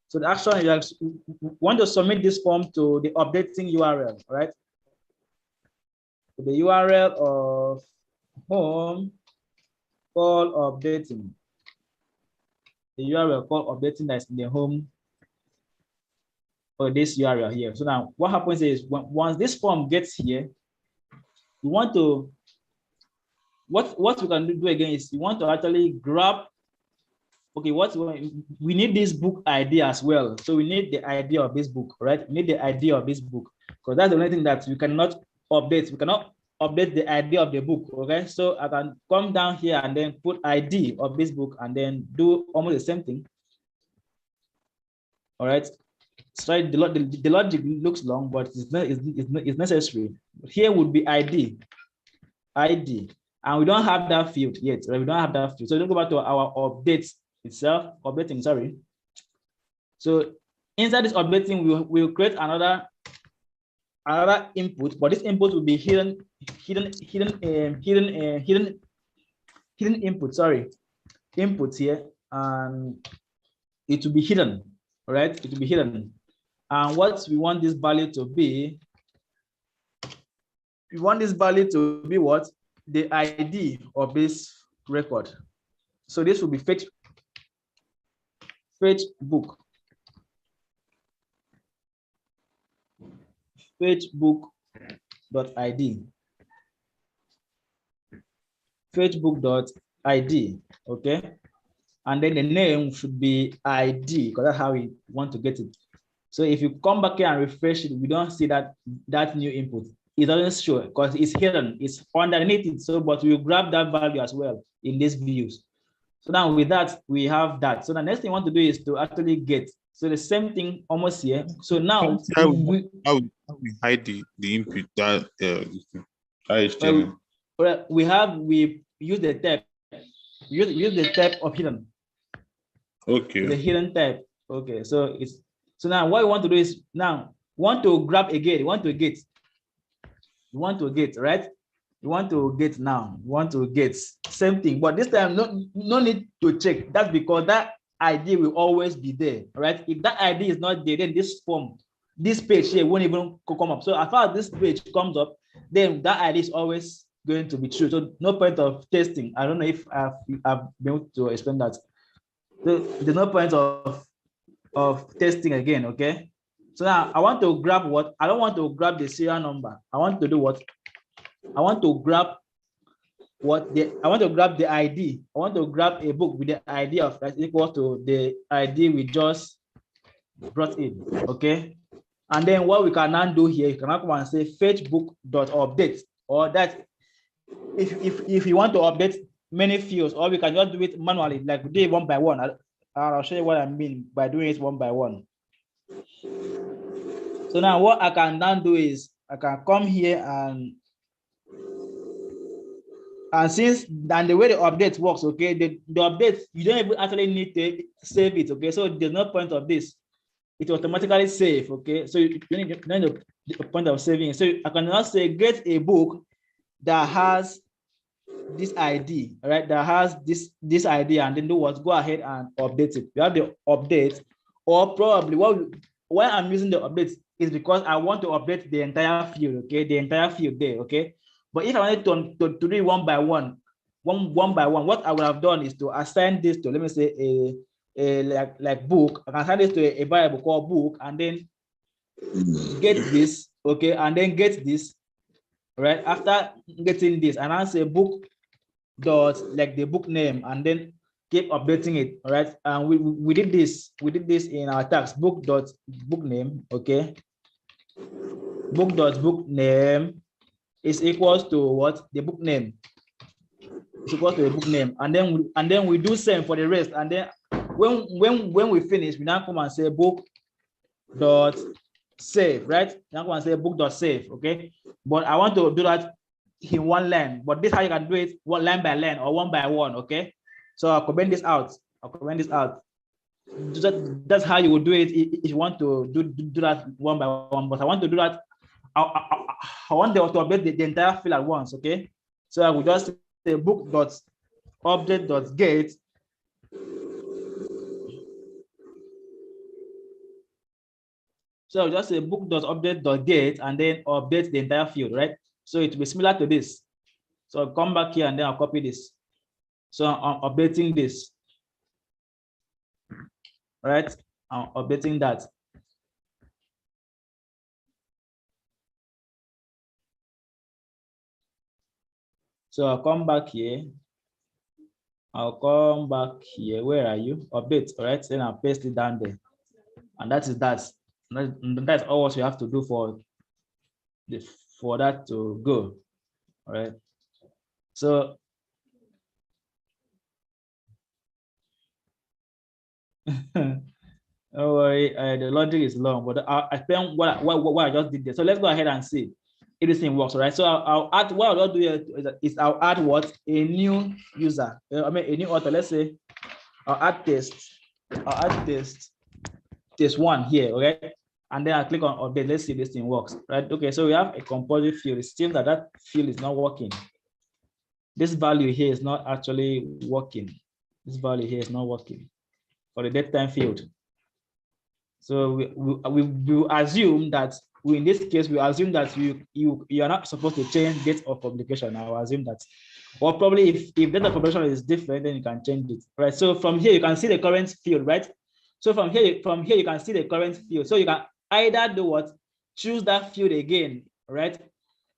So the action is we want to submit this form to the updating URL, right? To the URL of home called updating. The URL called updating that's in the home for this URL here. So now what happens is once this form gets here, we want to what we can do again is we want to actually grab. Okay, we need this book ID as well. So we need the ID of this book, right? We need the ID of this book because that's the only thing that we cannot update. We cannot update the ID of the book. Okay, so I can come down here and then put ID of this book and then do almost the same thing. All right. Sorry, the logic looks long, but it's necessary. Here would be ID, and we don't have that field yet. Right? We don't have that field. So let's go back to our updates itself. Updating, sorry. So inside this updating, we'll create another input, but this input will be hidden input. Sorry, input here, and it will be hidden. All right, it will be hidden. And what we want this value to be, we want this value to be what? The ID of this record. So this will be fetch book. Fetch book.id. Fetch book.id. Okay. And then the name should be ID because that's how we want to get it. So if you come back here and refresh it, we don't see that new input. It doesn't show because it's hidden, it's underneath it. So, but we'll grab that value as well in these views. So now with that, we have that. So the next thing we want to do is to actually get So the same thing almost here. So now how we hide the input that HTML. we use the tab. Use the tab of hidden. Okay. The hidden tab. Okay, so now what we want to do is now want to grab a gate. You want to get, right? You want to get now. You want to get same thing, but this time no need to check. That's because that ID will always be there, right? If that ID is not there, then this form, this page here won't even come up. So as far as this page comes up, then that ID is always going to be true. So no point of testing. I don't know if I've been able to explain that. So there's no point of testing again, okay? So now I want to grab what? I don't want to grab the serial number. I want to do what? I want to grab I want to grab the ID. I want to grab a book with the ID of that's equal to the ID we just brought in, okay? And then what we can now do here, you can now come and say fetch book.update, or that if you want to update many fields, or we can just do it manually, like we do it one by one. I'll show you what I mean by doing it one by one. So now what I can now do is I can come here and since then the way the update works, okay, the update, you don't even actually need to save it, okay? So there's no point of this. It automatically save, okay? So you need the point of saving it. So I can now say get a book that has this ID, right? That has this ID, and then do what? Go ahead and update it. You have the update, or probably why I'm using the update is because I want to update the entire field, okay? The entire field there, okay? But if I wanted to do it one by one, what I would have done is to assign this to, let me say, a like book. I can assign this to a variable called book, and then get this, okay, and then get this, right? After getting this, and I say book dot like the book name, and then keep updating it, all right? And we did this in our tags, book dot book name, okay? Book dot book name is equals to what? The book name. It's equals to the book name, and then we do same for the rest. And then when we finish, we now come and say book dot save, right? Now come and say book dot save, okay? But I want to do that in one line. But this is how you can do it, one line by line or one by one, okay? So I'll comment this out. That's how you would do it if you want to do that one by one. But I want to do that. I want to update the entire field at once, okay? So I will just say book.update.get. So I'll just say book.update.get and then update the entire field, right? So it will be similar to this. So I'll come back here and then I'll copy this. So I'm updating this, right? I'm updating that. So I'll come back here. Where are you? Update, all right? Then I'll paste it down there. And that's all what you have to do for that to go, all right? So don't worry, the logic is long, but I explain what I just did there. So let's go ahead and see if this thing works, right? So I'll add, what I'll do here is I'll add what? A new user, I mean a new author. Let's say I'll add test one here, okay? And then I click on update. Let's see if this thing works, right? Okay, so we have a composite field. It seems that field is not working. This value here is not actually working. This value here is not working for the datetime field. So we assume that in this case, we assume that you are not supposed to change date of publication. I will assume that. Or probably if date of publication is different, then you can change it, right? So from here, you can see the current field, right? So from here you can see the current field. So you can either do what? Choose that field again, right?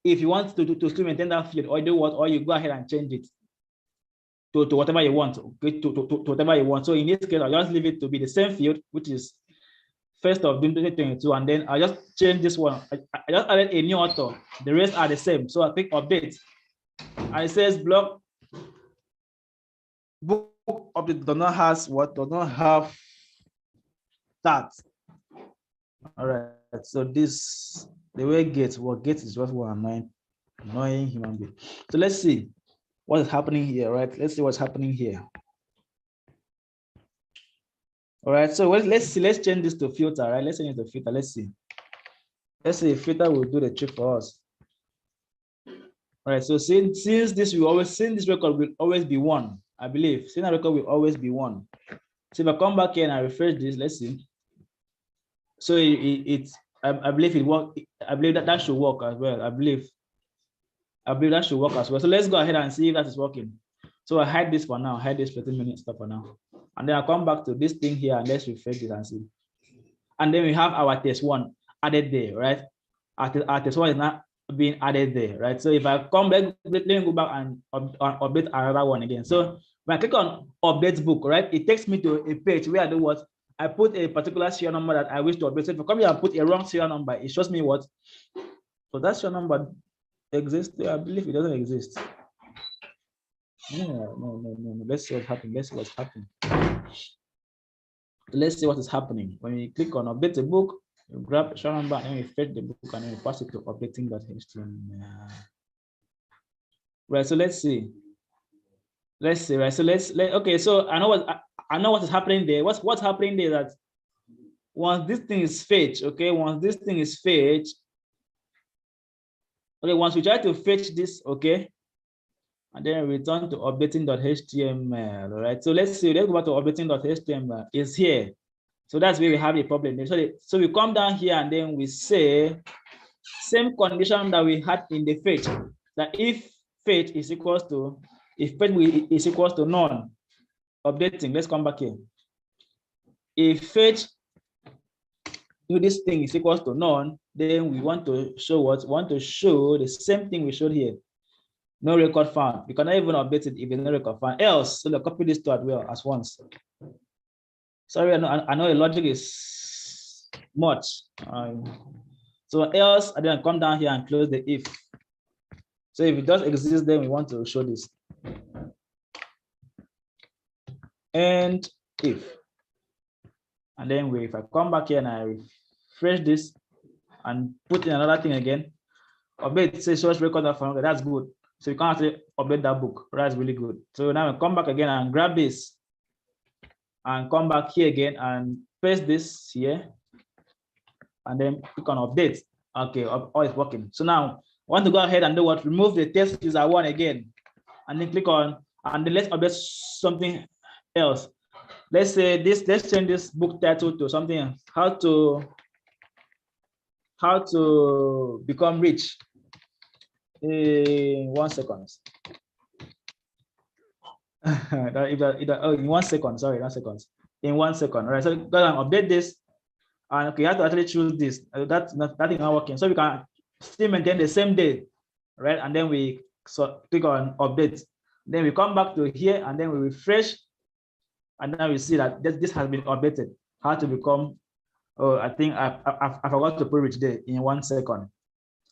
If you want to still maintain that field, or do what? Or you go ahead and change it to whatever you want, okay? To whatever you want. So in this case, I'll just leave it to be the same field, which is 1st of June 2022, and then I just change this one. I just added a new author. The rest are the same. So I click update, and it says block book update does not have start. All right, so this, the way Gates is just one annoying human being. So let's see what is happening here, right? Let's see what's happening here. All right, so let's change this to filter, right? Let's change it to filter. Let's see if filter will do the trick for us. All right, so since this record will always be 1, I believe. Since that record will always be 1. So if I come back here and I refresh this, let's see. So I believe it work. I believe that should work as well. I believe that should work as well. So let's go ahead and see if that is working. So I hide this for now. Hide this 15-minute stuff for now, and then I come back to this thing here and let's refresh it and see. And then we have our test 1 added there, right? Our test 1 is not being added there, right? So if I come back, let me go back and update another one again. So when I click on update book, right, it takes me to a page where I do what? I put a particular serial number that I wish to update. So if I come here and put a wrong serial number, it shows me what? So that serial number exists. I believe it doesn't exist. No. Let's see what's happening. Let's see what's happening. Let's see what is happening. When you click on update the book, you grab the serial number and you fetch the book and then you pass it to updating.html. Right. So let's see. Right. So okay. So I know what is happening there. What's happening there, that once this thing is fetched, okay, once we try to fetch this, okay, and then return to updating.html, all right? So let's go back to updating.html, is here. So that's where we have a problem. So we come down here and then we say, same condition that we had in the fetch, that if fetch is equals to none, updating, let's come back here. If fetch do this thing is equals to none, then we want to show what? We want to show the same thing we showed here. No record found. You cannot even update it if there's no record found. Else, so copy this to as once. Sorry, I know the logic is much. So else, and then come down here and close the if. So if it does exist, then we want to show this. And if. And then if I come back here and I refresh this and put in another thing again, update say source record of found, that's good. So you can't actually update that book. That's really good. So now I come back again and grab this and come back here again and paste this here and then click on update. Okay, all is working. So now I want to go ahead and do what? Remove the test user 1 again and then click on, and then let's update something else. Let's say this, let's change this book title to something else. How to become rich in 1 second. In 1 second, sorry, 1 second. In 1 second. All right, so go and update this. And okay, you have to actually choose this. That is not working. So we can still maintain the same day, right? And then we click on update. Then we come back to here and then we refresh. And then we see that this has been updated. How to become, I think I forgot to put rich there in 1 second.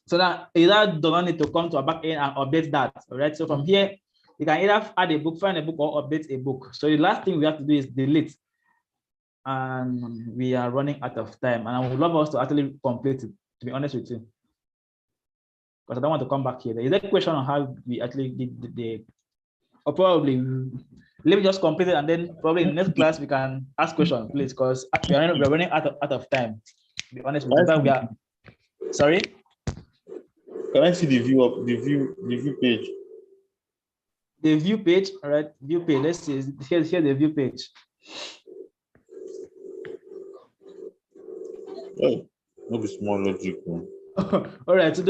So that either do not need to come to a back end and update that, all right? So from here, you can either add a book, find a book, or update a book. So the last thing we have to do is delete. And we are running out of time. And I would love us to actually complete it, to be honest with you. Because I don't want to come back here. There is a question on how we actually did the, or probably, let me just complete it and then probably in the next class we can ask questions, please, because we're running out of time. To be honest with you, we are. Sorry? Can I see the view page? The view page, all right, view page. Let's see, here's the view page. Oh, not a small logic one. All right, so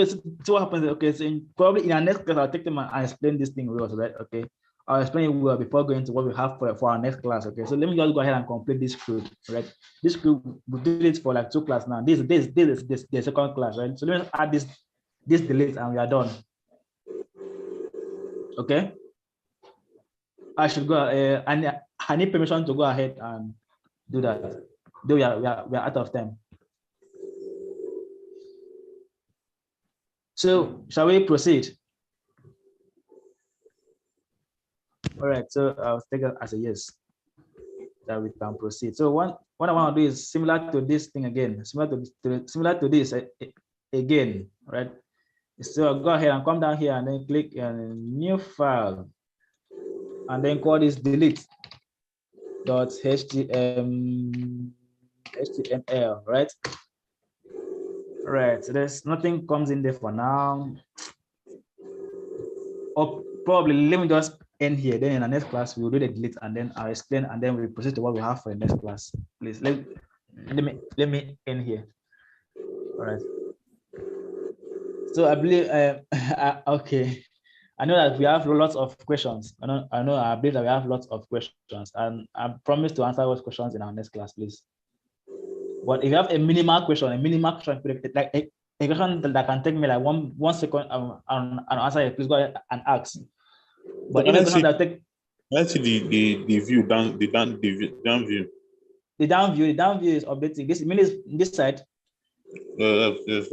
what happens? Okay, so probably in our next class, I'll take them and explain this thing well, right? Okay, I'll explain it well before going to what we have for our next class. Okay, so let me just go ahead and complete this script, right? This script, we did it for like 2 classes now. This is the second class, right? So let me add this delete and we are done. Okay, I should go. I need permission to go ahead and do that. Though we are out of time. So shall we proceed? All right, so I'll take it as a yes that we can proceed. So what I want to do is similar to this thing again, similar to this again, right? So go ahead and come down here and then click on new file, and then call this delete.html, right? Right. So there's nothing comes in there for now. Or probably let me just end here. Then in the next class we'll do the delete, and then I'll explain, and then we proceed to what we have for the next class. Please let me end here. All right. So I believe okay. I know that we have lots of questions. I believe that we have lots of questions, and I promise to answer those questions in our next class, please. But if you have a minimal question, like a question that can take me like one second and answer it, please go ahead and ask. But if a question that take, let's see the view down the down view. The down view is updating. This means this side. Yes.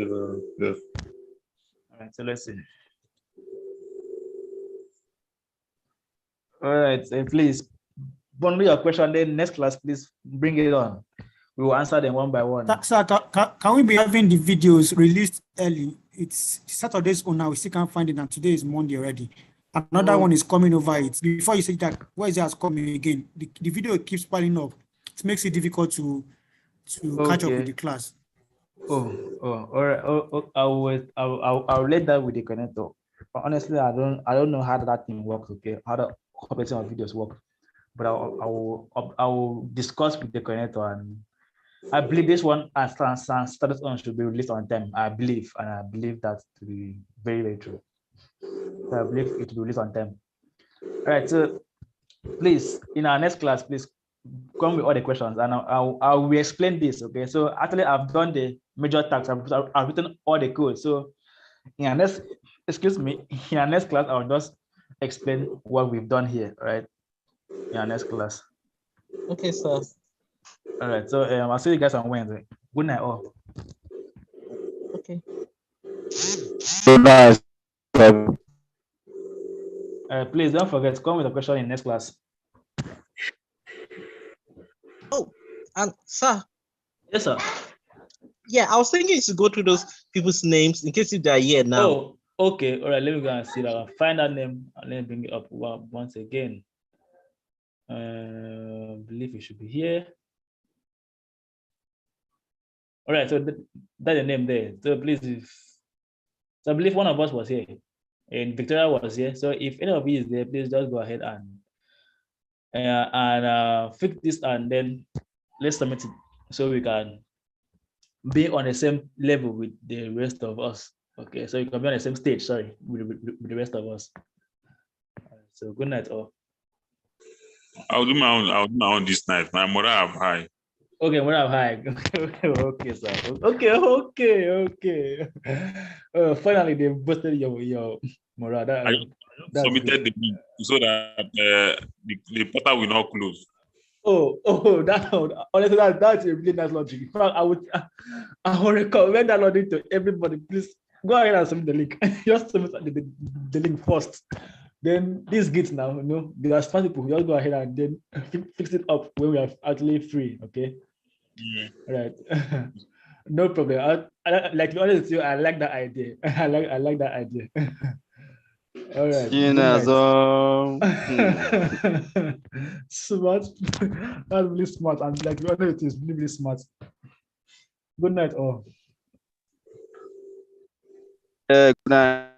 All right, so let's see. All right, so please bundle your question. Then next class, please bring it on. We will answer them one by one. Sir, can we be having the videos released early? It's Saturday's on now. We still can't find it, and today is Monday already. Another one is coming over it. Before you say that, where is it coming again? The video keeps piling up. It makes it difficult to catch up with the class. All right. I'll let that with the connector. But honestly, I don't know how that thing works. Okay, how the copying of videos work. But I will discuss with the connector, and I believe this one and status on should be released on time. I believe that to be very, very true. So I believe it will be released on time. All right. So please, in our next class, please come with all the questions, and I will explain this. Okay. So actually, I've done the major tasks. I've written all the code. So in our next, in our next class, I'll just explain what we've done here. Right. In our next class. Okay, sir. All right. So I'll see you guys on Wednesday. Good night, all. Okay. Good night. Please don't forget to come with a question in next class. Oh, and sir. Yes, sir. Yeah, I was thinking you should go through those people's names in case if they're here now. Oh, okay. All right. Let me go and see that. I'll find that name and then bring it up once again. I believe it should be here. All right. So that's the name there. So please, so I believe one of us was here, and Victoria was here. So if any of you is there, please just go ahead and fix this, and then let's submit it so we can be on the same level with the rest of us. Okay, so you can be on the same stage, sorry, with the rest of us. So good night, all. I'll do my own this night. My mother have high. Okay, what have high? Okay, sir. Okay. Finally, they busted your morale. I submitted the link so that the portal will not close. Oh, honestly, that's a really nice logic. In fact, I would recommend that logic to everybody. Please go ahead and submit the link. Just submit the link first. Then these Git now, there are smart people. Just go ahead and then fix it up when we are actually free. Okay. Yeah. Right. No problem. I like to be honest with you, I like that idea. I like that idea. All right. Smart. That's really smart. And like to be honest, it is really, really smart. Good night, all. Good night.